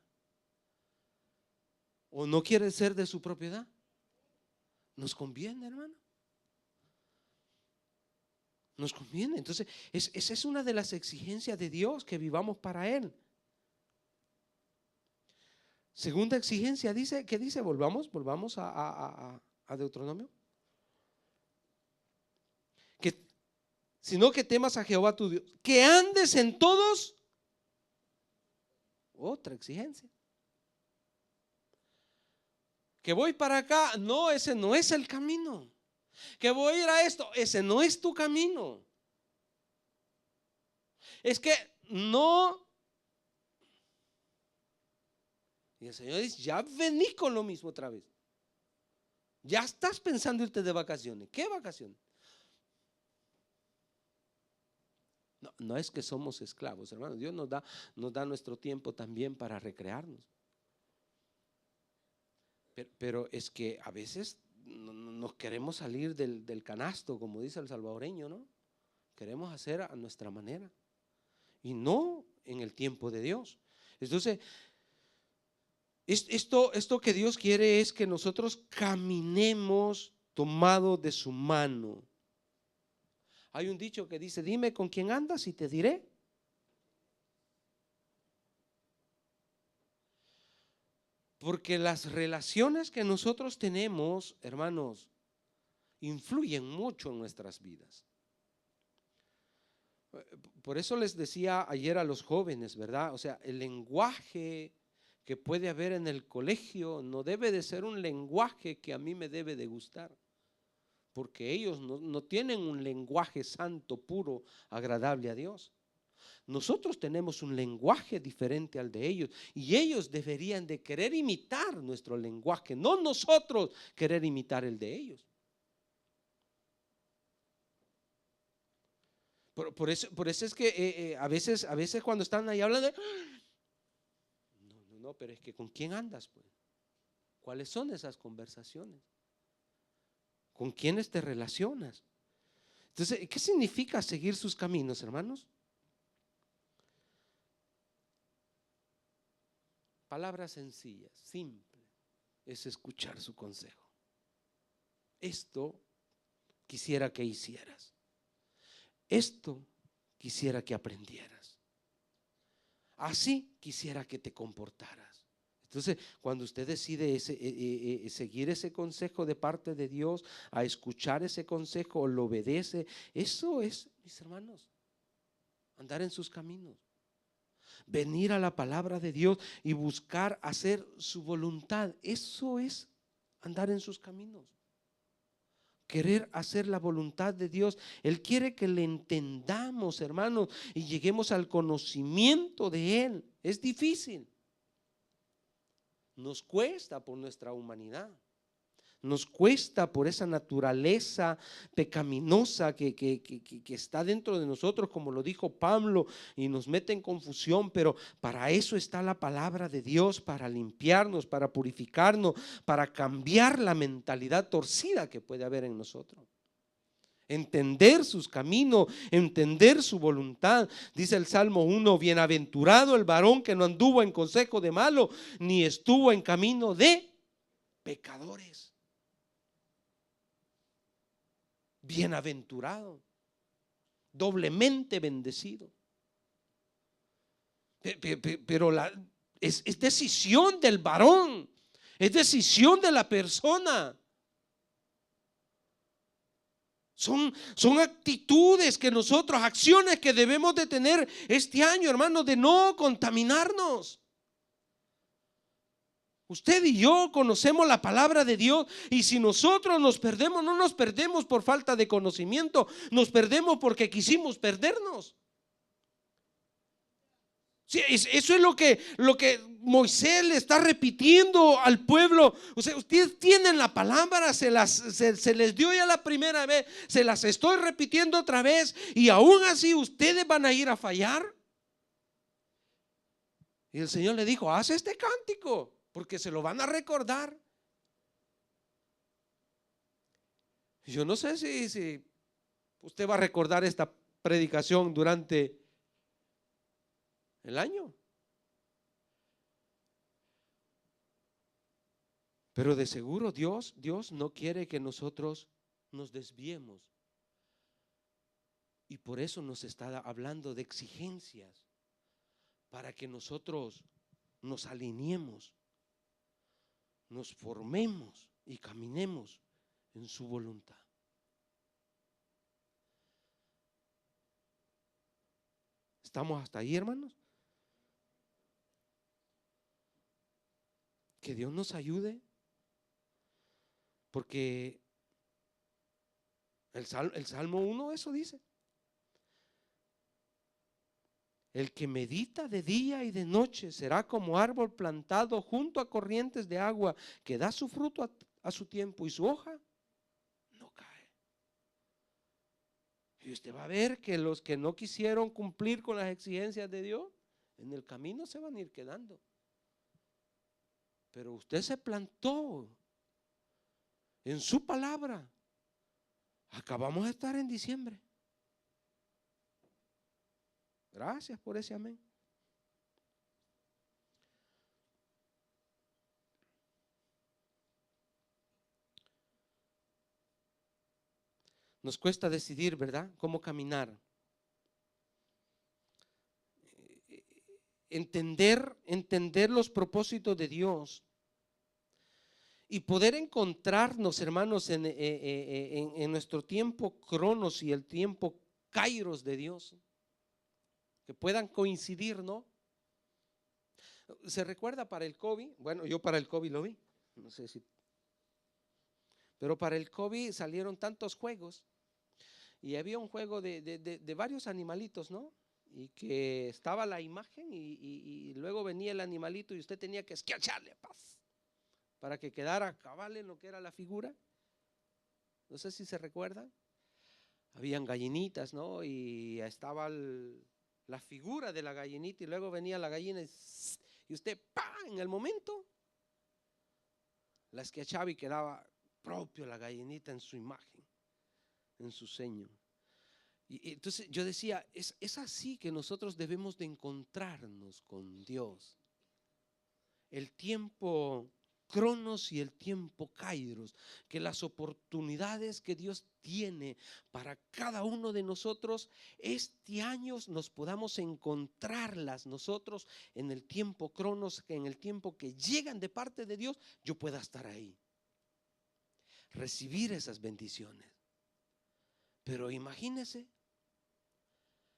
¿O no quiere ser de su propiedad? Nos conviene, hermano. Nos conviene. Entonces, esa es una de las exigencias de Dios, que vivamos para Él. Segunda exigencia dice, ¿qué dice? Volvamos a Deuteronomio. Sino que temas a Jehová tu Dios, que andes en todos. Otra exigencia. Que voy para acá, no, ese no es el camino. Que voy a ir a esto, ese no es tu camino. Es que no. Y el Señor dice, ya vení con lo mismo otra vez. Ya estás pensando irte de vacaciones. ¿Qué vacaciones? No, no es que somos esclavos, hermanos. Dios nos da nuestro tiempo también para recrearnos. Pero es que a veces nos queremos salir del canasto, como dice el salvadoreño, ¿no? Queremos hacer a nuestra manera y no en el tiempo de Dios. Entonces, esto que Dios quiere es que nosotros caminemos tomados de su mano. Hay un dicho que dice, dime con quién andas y te diré. Porque las relaciones que nosotros tenemos, hermanos, influyen mucho en nuestras vidas. Por eso les decía ayer a los jóvenes, ¿verdad? O sea, el lenguaje que puede haber en el colegio no debe de ser un lenguaje que a mí me debe de gustar, porque ellos no tienen un lenguaje santo, puro, agradable a Dios. Nosotros tenemos un lenguaje diferente al de ellos y ellos deberían de querer imitar nuestro lenguaje, no nosotros querer imitar el de ellos. Por eso es que a veces cuando están ahí hablando, no, pero es que ¿con quién andas, pues? ¿Cuáles son esas conversaciones? ¿Con quiénes te relacionas? Entonces, ¿qué significa seguir sus caminos, hermanos? Palabras sencillas, simple, es escuchar su consejo. Esto quisiera que hicieras. Esto quisiera que aprendieras. Así quisiera que te comportaras. Entonces, cuando usted decide seguir ese consejo de parte de Dios, a escuchar ese consejo o lo obedece, eso es, mis hermanos, andar en sus caminos. Venir a la palabra de Dios y buscar hacer su voluntad. Eso es andar en sus caminos. Querer hacer la voluntad de Dios. Él quiere que le entendamos, hermanos, y lleguemos al conocimiento de Él. Es difícil. Nos cuesta por nuestra humanidad. Nos cuesta por esa naturaleza pecaminosa que está dentro de nosotros, como lo dijo Pablo, y nos mete en confusión. Pero para eso está la palabra de Dios, para limpiarnos, para purificarnos, para cambiar la mentalidad torcida que puede haber en nosotros. Entender sus caminos, entender su voluntad. Dice el Salmo 1, bienaventurado el varón que no anduvo en consejo de malo, ni estuvo en camino de pecadores. Bienaventurado, doblemente bendecido. Pero es decisión del varón, es decisión de la persona. Son actitudes que nosotros, acciones que debemos de tener este año, hermanos, de no contaminarnos. Usted y yo conocemos la palabra de Dios, y si nosotros nos perdemos, no nos perdemos por falta de conocimiento, nos perdemos porque quisimos perdernos. Sí, eso es lo que Moisés le está repitiendo al pueblo. O sea, ustedes tienen la palabra, se les dio ya la primera vez, se las estoy repitiendo otra vez, y aún así ustedes van a ir a fallar. Y el Señor le dijo, haz este cántico, porque se lo van a recordar. Yo no sé si usted va a recordar esta predicación durante el año, pero de seguro Dios no quiere que nosotros nos desviemos, y por eso nos está hablando de exigencias para que nosotros nos alineemos, nos formemos y caminemos en su voluntad. ¿Estamos hasta ahí, hermanos? Que Dios nos ayude Porque el Salmo 1 eso dice. El que medita de día y de noche será como árbol plantado junto a corrientes de agua, que da su fruto a su tiempo y su hoja no cae. Y usted va a ver que los que no quisieron cumplir con las exigencias de Dios, en el camino se van a ir quedando. Pero usted se plantó en su palabra. Acabamos de estar en diciembre. Gracias por ese amén. Nos cuesta decidir, ¿verdad?, cómo caminar. Entender los propósitos de Dios y poder encontrarnos, hermanos, en nuestro tiempo cronos y el tiempo kairos de Dios, que puedan coincidir, ¿no? ¿Se recuerda para el COVID? Bueno, yo para el COVID lo vi, no sé si, pero para el COVID salieron tantos juegos y había un juego de varios animalitos, ¿no? Y que estaba la imagen y luego venía el animalito y usted tenía que esquiacharle para que quedara cabal en lo que era la figura. No sé si se recuerdan. Habían gallinitas, ¿no? Y estaba la figura de la gallinita y luego venía la gallina y usted, ¡pam!, en el momento la esquiachaba y quedaba propio la gallinita en su imagen, en su seño. Y entonces yo decía, es así que nosotros debemos de encontrarnos con Dios. El tiempo cronos y el tiempo kairos, que las oportunidades que Dios tiene para cada uno de nosotros este año nos podamos encontrarlas nosotros en el tiempo cronos, que en el tiempo que llegan de parte de Dios yo pueda estar ahí, recibir esas bendiciones. Pero imagínese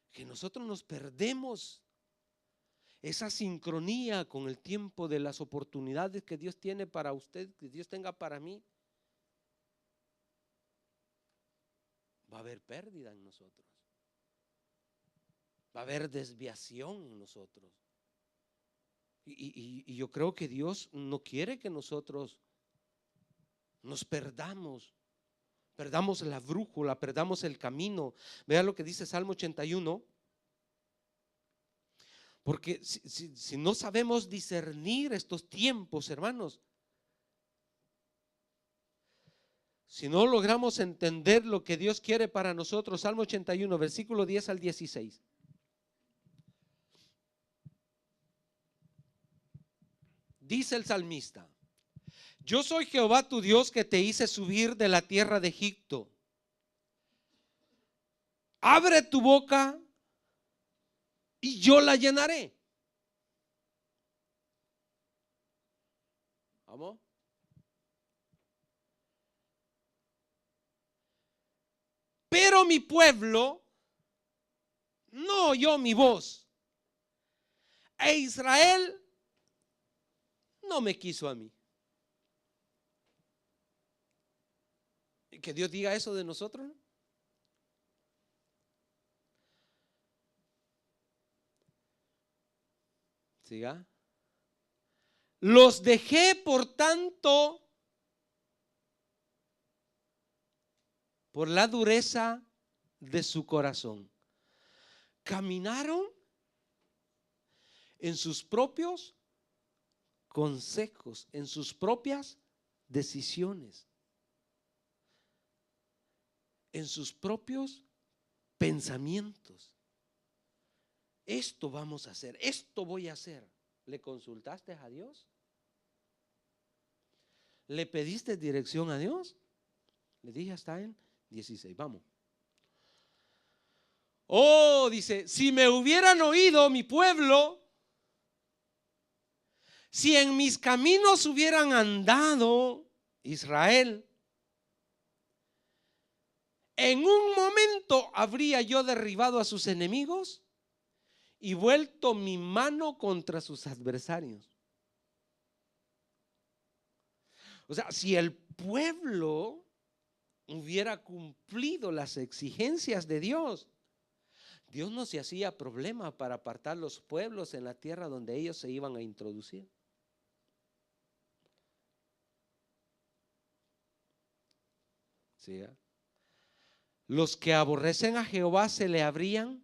que nosotros nos perdemos esa sincronía con el tiempo de las oportunidades que Dios tiene para usted, que Dios tenga para mí. Va a haber pérdida en nosotros, va a haber desviación en nosotros. Y yo creo que Dios no quiere que nosotros nos perdamos la brújula, perdamos el camino. Vea lo que dice Salmo 81. Porque si no sabemos discernir estos tiempos, hermanos, si no logramos entender lo que Dios quiere para nosotros, Salmo 81, versículo 10 al 16. Dice el salmista: yo soy Jehová tu Dios, que te hice subir de la tierra de Egipto. Abre tu boca y yo la llenaré. ¿Vamos? Pero mi pueblo no oyó mi voz, e Israel no me quiso a mí. Que Dios diga eso de nosotros, ¿no? Siga. Los dejé, por tanto, por la dureza de su corazón. Caminaron en sus propios consejos, en sus propias decisiones, en sus propios pensamientos. Esto vamos a hacer, esto voy a hacer. ¿Le consultaste a Dios? ¿Le pediste dirección a Dios? Le dije hasta en 16, vamos. Oh, dice, si me hubieran oído mi pueblo, si en mis caminos hubieran andado Israel, en un momento habría yo derribado a sus enemigos y vuelto mi mano contra sus adversarios. O sea, si el pueblo hubiera cumplido las exigencias de Dios, Dios no se hacía problema para apartar los pueblos en la tierra donde ellos se iban a introducir. ¿Sí? Los que aborrecen a Jehová se le habrían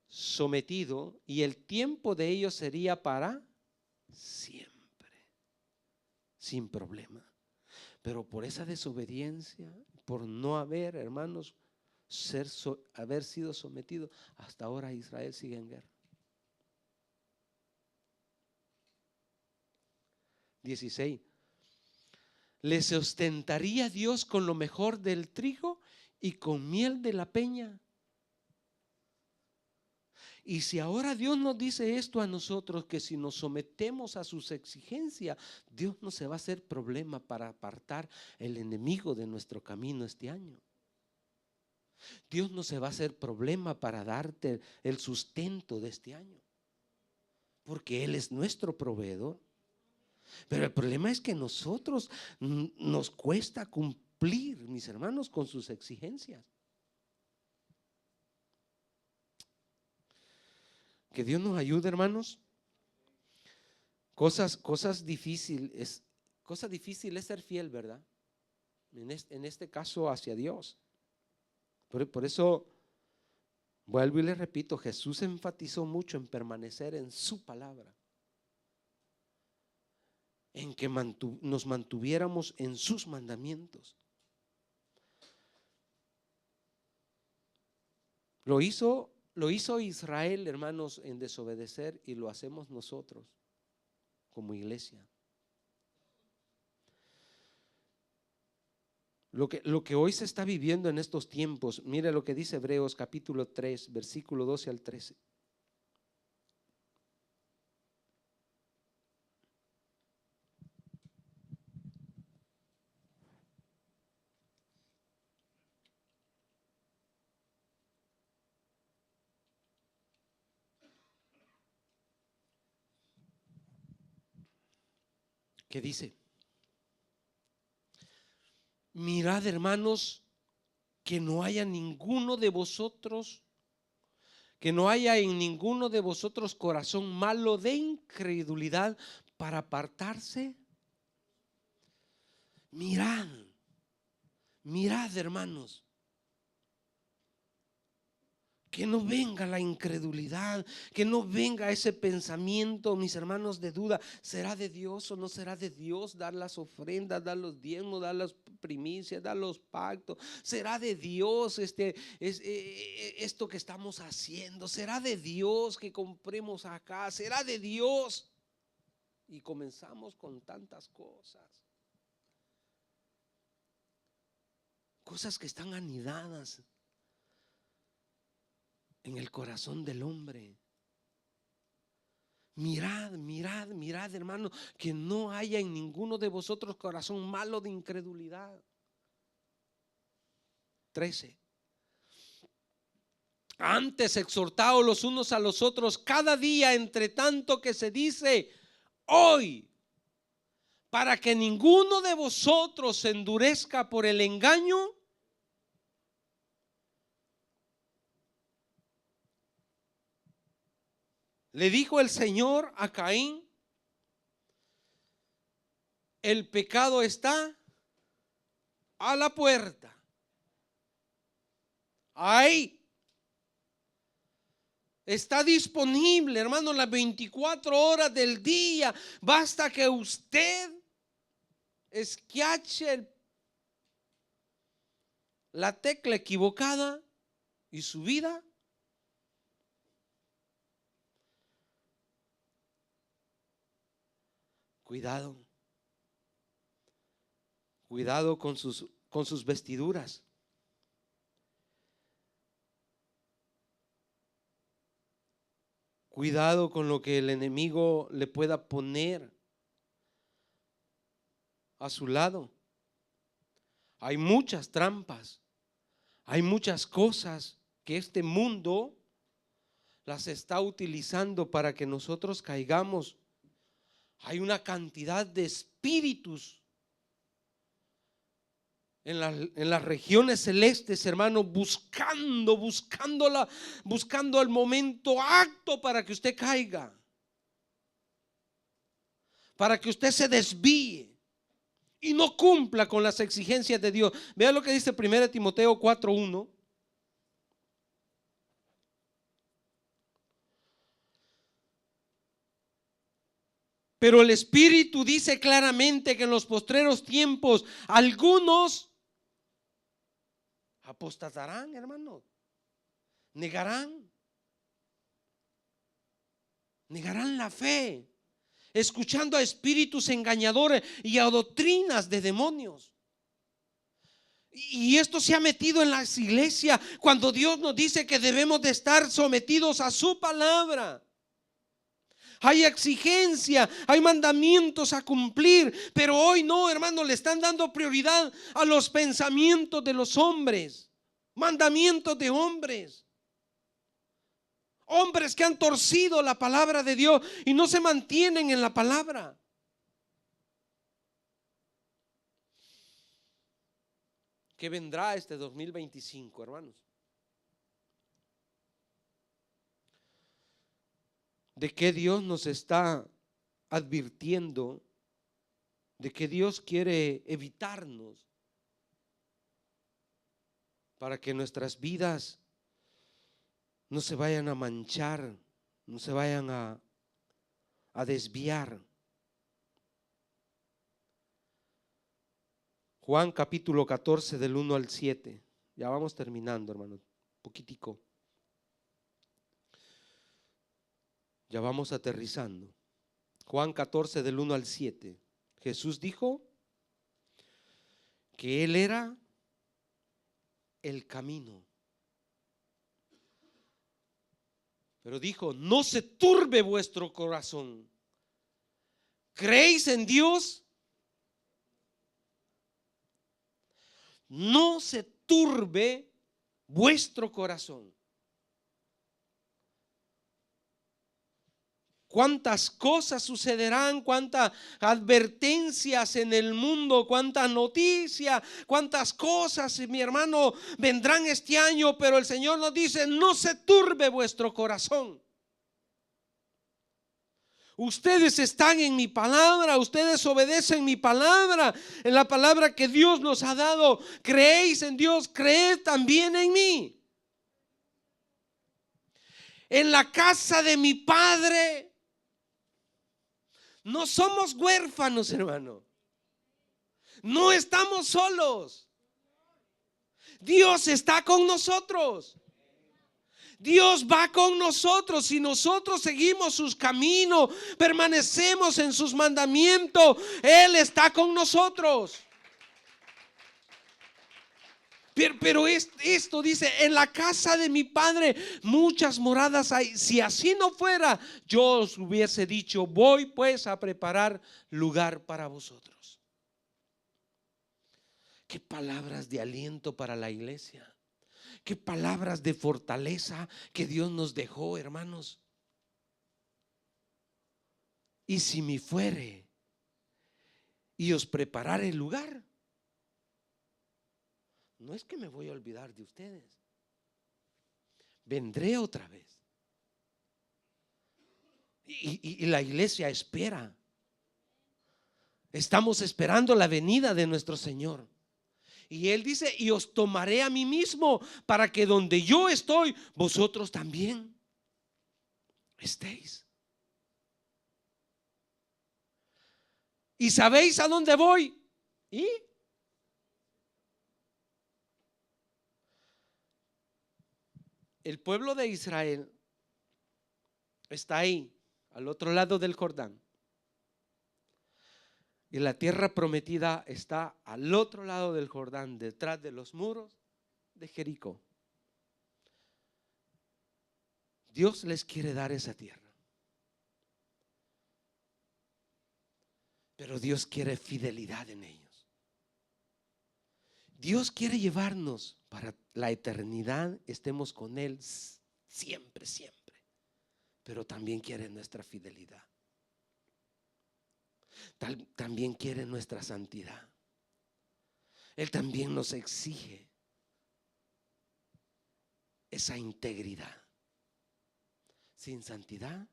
sometido y el tiempo de ellos sería para siempre, sin problema. Pero por esa desobediencia, por no haber, hermanos, haber sido sometido, hasta ahora Israel sigue en guerra. 16. ¿Le sustentaría Dios con lo mejor del trigo y con miel de la peña? Y si ahora Dios nos dice esto a nosotros, que si nos sometemos a sus exigencias, Dios no se va a hacer problema para apartar el enemigo de nuestro camino este año. Dios no se va a hacer problema para darte el sustento de este año, porque Él es nuestro proveedor. Pero el problema es que nosotros nos cuesta cumplir, mis hermanos, con sus exigencias. Que Dios nos ayude, hermanos. Cosas difíciles. Cosa difícil es ser fiel, ¿verdad? En este caso hacia Dios. Por eso, vuelvo y le repito, Jesús enfatizó mucho en permanecer en su palabra, en que nos mantuviéramos en sus mandamientos. Lo hizo Israel, hermanos, en desobedecer, y lo hacemos nosotros como iglesia. Lo que hoy se está viviendo en estos tiempos, mire lo que dice Hebreos capítulo 3, versículo 12 al 13. ¿Qué dice? Mirad, hermanos, que no haya ninguno de vosotros, que no haya en ninguno de vosotros corazón malo de incredulidad para apartarse. Mirad, hermanos, que no venga la incredulidad, que no venga ese pensamiento, mis hermanos, de duda. ¿Será de Dios o no será de Dios dar las ofrendas, dar los diezmos, dar las primicias, dar los pactos? ¿Será de Dios esto que estamos haciendo? ¿Será de Dios que compremos acá? ¿Será de Dios? Y comenzamos con tantas cosas que están anidadas en el corazón del hombre. Mirad, hermano, que no haya en ninguno de vosotros corazón malo de incredulidad. 13. Antes exhortaos los unos a los otros cada día, entre tanto que se dice hoy, para que ninguno de vosotros se endurezca por el engaño. Le dijo el Señor a Caín: el pecado está a la puerta. Ahí está disponible, hermano, las 24 horas del día. Basta que usted esquiache la tecla equivocada y su vida cuidado con sus vestiduras. Cuidado con lo que el enemigo le pueda poner a su lado. Hay muchas trampas, hay muchas cosas que este mundo las está utilizando para que nosotros caigamos Hay una cantidad de espíritus en las regiones celestes, hermano, buscando el momento apto para que usted caiga, para que usted se desvíe y no cumpla con las exigencias de Dios. Vea lo que dice 1 Timoteo 4:1. Pero el Espíritu dice claramente que en los postreros tiempos algunos apostatarán, hermano. Negarán la fe, escuchando a espíritus engañadores y a doctrinas de demonios. Y esto se ha metido en las iglesias cuando Dios nos dice que debemos de estar sometidos a su palabra. Hay exigencia, hay mandamientos a cumplir, pero hoy no, hermano, le están dando prioridad a los pensamientos de los hombres, mandamientos de hombres. Hombres que han torcido la palabra de Dios y no se mantienen en la palabra. ¿Qué vendrá este 2025, hermanos? ¿De qué Dios nos está advirtiendo? ¿De qué Dios quiere evitarnos para que nuestras vidas no se vayan a manchar, no se vayan a desviar? Juan capítulo 14 del 1 al 7. Ya vamos terminando, hermano, poquitico. Ya vamos aterrizando. Juan 14 del 1 al 7. Jesús dijo que Él era el camino. Pero dijo: no se turbe vuestro corazón. ¿Creéis en Dios? No se turbe vuestro corazón. Cuántas cosas sucederán, cuántas advertencias en el mundo, cuántas noticias, cuántas cosas, mi hermano, vendrán este año, pero el Señor nos dice: no se turbe vuestro corazón. Ustedes están en mi palabra, ustedes obedecen mi palabra, en la palabra que Dios nos ha dado. Creéis en Dios, creed también en mí. En la casa de mi Padre no somos huérfanos, hermano. No estamos solos. Dios está con nosotros. Dios va con nosotros. Si nosotros seguimos sus caminos, permanecemos en sus mandamientos, Él está con nosotros. Pero esto dice: en la casa de mi Padre muchas moradas hay. Si así no fuera, yo os hubiese dicho: voy pues a preparar lugar para vosotros. Qué palabras de aliento para la iglesia. Qué palabras de fortaleza que Dios nos dejó, hermanos. Y si me fuere y os preparare el lugar, no es que me voy a olvidar de ustedes. Vendré otra vez. Y la iglesia espera. Estamos esperando la venida de nuestro Señor. Y Él dice: y os tomaré a mí mismo, para que donde yo estoy, vosotros también estéis. ¿Y sabéis a dónde voy? ¿Y? El pueblo de Israel está ahí, al otro lado del Jordán. Y la tierra prometida está al otro lado del Jordán, detrás de los muros de Jericó. Dios les quiere dar esa tierra. Pero Dios quiere fidelidad en ellos. Dios quiere llevarnos para la eternidad, estemos con Él siempre, siempre. Pero también quiere nuestra fidelidad. también quiere nuestra santidad. Él también nos exige esa integridad. Sin santidad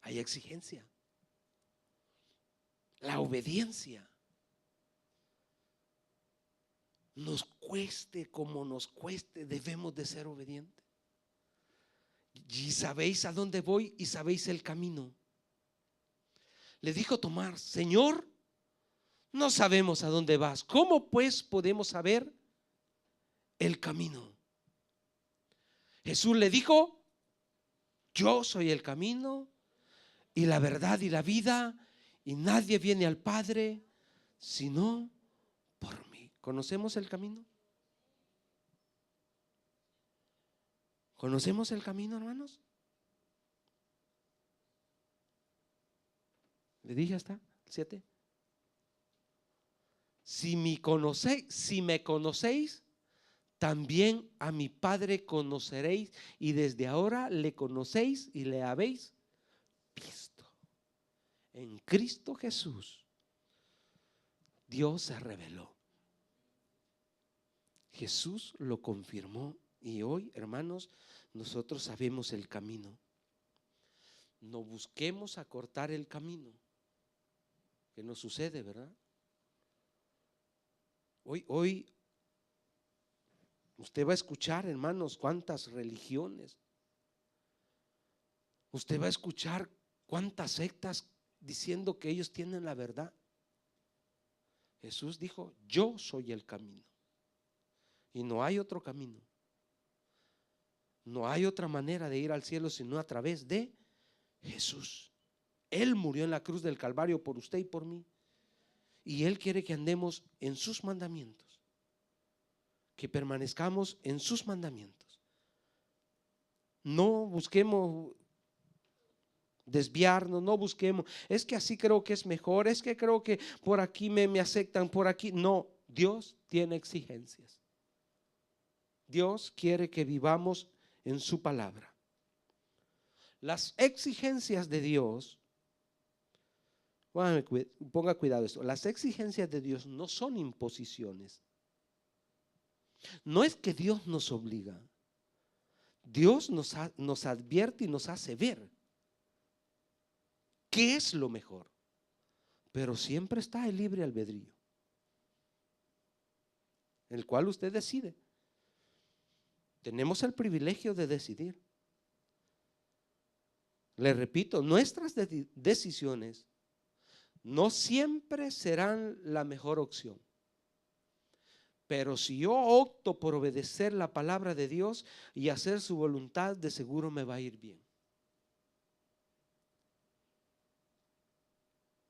hay exigencia. La obediencia, nos cueste como nos cueste, debemos de ser obedientes. Y sabéis a dónde voy y sabéis el camino. Le dijo Tomás: Señor, no sabemos a dónde vas. ¿Cómo pues podemos saber el camino? Jesús le dijo: yo soy el camino y la verdad y la vida, y nadie viene al Padre sino por mí. ¿Conocemos el camino? ¿Conocemos el camino, hermanos? Le dije hasta 7. Si me conocéis, también a mi Padre conoceréis, y desde ahora le conocéis y le habéis visto. En Cristo Jesús, Dios se reveló. Jesús lo confirmó, y hoy, hermanos, nosotros sabemos el camino. No busquemos acortar el camino, que no sucede, ¿verdad? Hoy usted va a escuchar, hermanos, cuántas religiones. Usted va a escuchar cuántas sectas diciendo que ellos tienen la verdad. Jesús dijo: yo soy el camino, y no hay otro camino. No hay otra manera de ir al cielo sino a través de Jesús. Él murió en la cruz del Calvario por usted y por mí, y Él quiere que andemos en sus mandamientos, que permanezcamos en sus mandamientos. No busquemos desviarnos, no busquemos, es que así creo que es mejor, es que creo que por aquí me aceptan, por aquí no. Dios tiene exigencias. Dios quiere que vivamos en su palabra. Las exigencias de Dios, ponga cuidado esto, las exigencias de Dios no son imposiciones. No es que Dios nos obliga. Dios nos advierte y nos hace ver qué es lo mejor, pero siempre está el libre albedrío, en el cual usted decide. Tenemos el privilegio de decidir. Le repito, nuestras decisiones no siempre serán la mejor opción, pero si yo opto por obedecer la palabra de Dios y hacer su voluntad, de seguro me va a ir bien.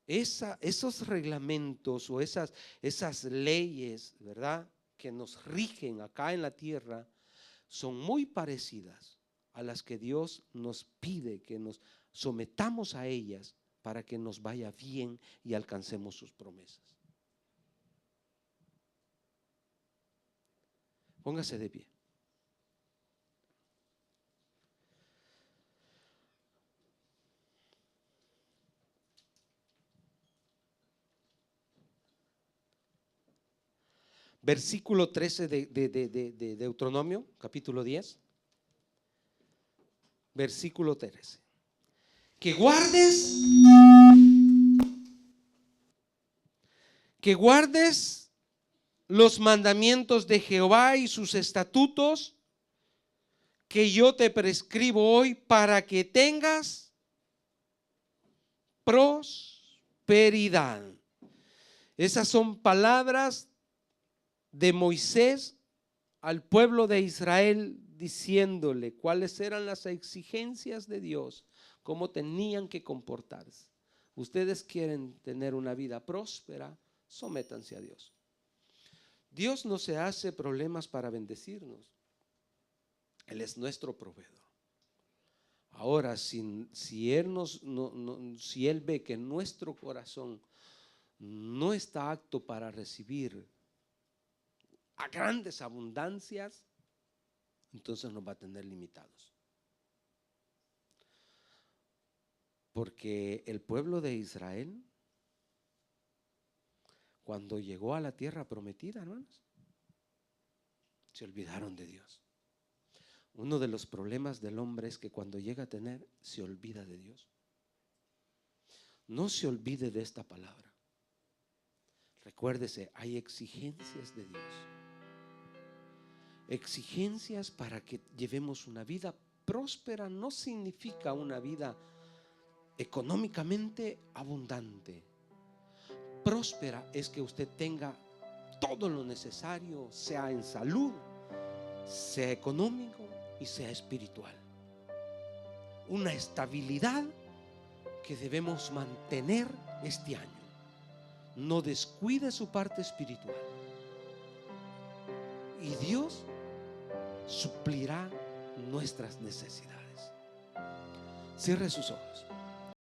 Esos reglamentos o esas leyes, ¿verdad?, que nos rigen acá en la tierra, son muy parecidas a las que Dios nos pide que nos sometamos a ellas para que nos vaya bien y alcancemos sus promesas. Póngase de pie. Versículo 13 de Deuteronomio, capítulo 10. Versículo 13. Que guardes los mandamientos de Jehová y sus estatutos que yo te prescribo hoy, para que tengas prosperidad. Esas son palabras de Moisés al pueblo de Israel, diciéndole cuáles eran las exigencias de Dios, cómo tenían que comportarse. Ustedes quieren tener una vida próspera, sométanse a Dios. Dios no se hace problemas para bendecirnos. Él es nuestro proveedor. Ahora, si Él ve que nuestro corazón no está apto para recibir a grandes abundancias, entonces nos va a tener limitados. Porque el pueblo de Israel, cuando llegó a la tierra prometida, hermanos, se olvidaron de Dios. Uno de los problemas del hombre es que cuando llega a tener, se olvida de Dios. No se olvide de esta palabra. Recuérdese, hay exigencias de Dios. Exigencias para que llevemos una vida próspera. No significa una vida económicamente abundante. Próspera es que usted tenga todo lo necesario, sea en salud, sea económico y sea espiritual. Una estabilidad que debemos mantener este año. No descuide su parte espiritual y Dios suplirá nuestras necesidades. Cierre sus ojos.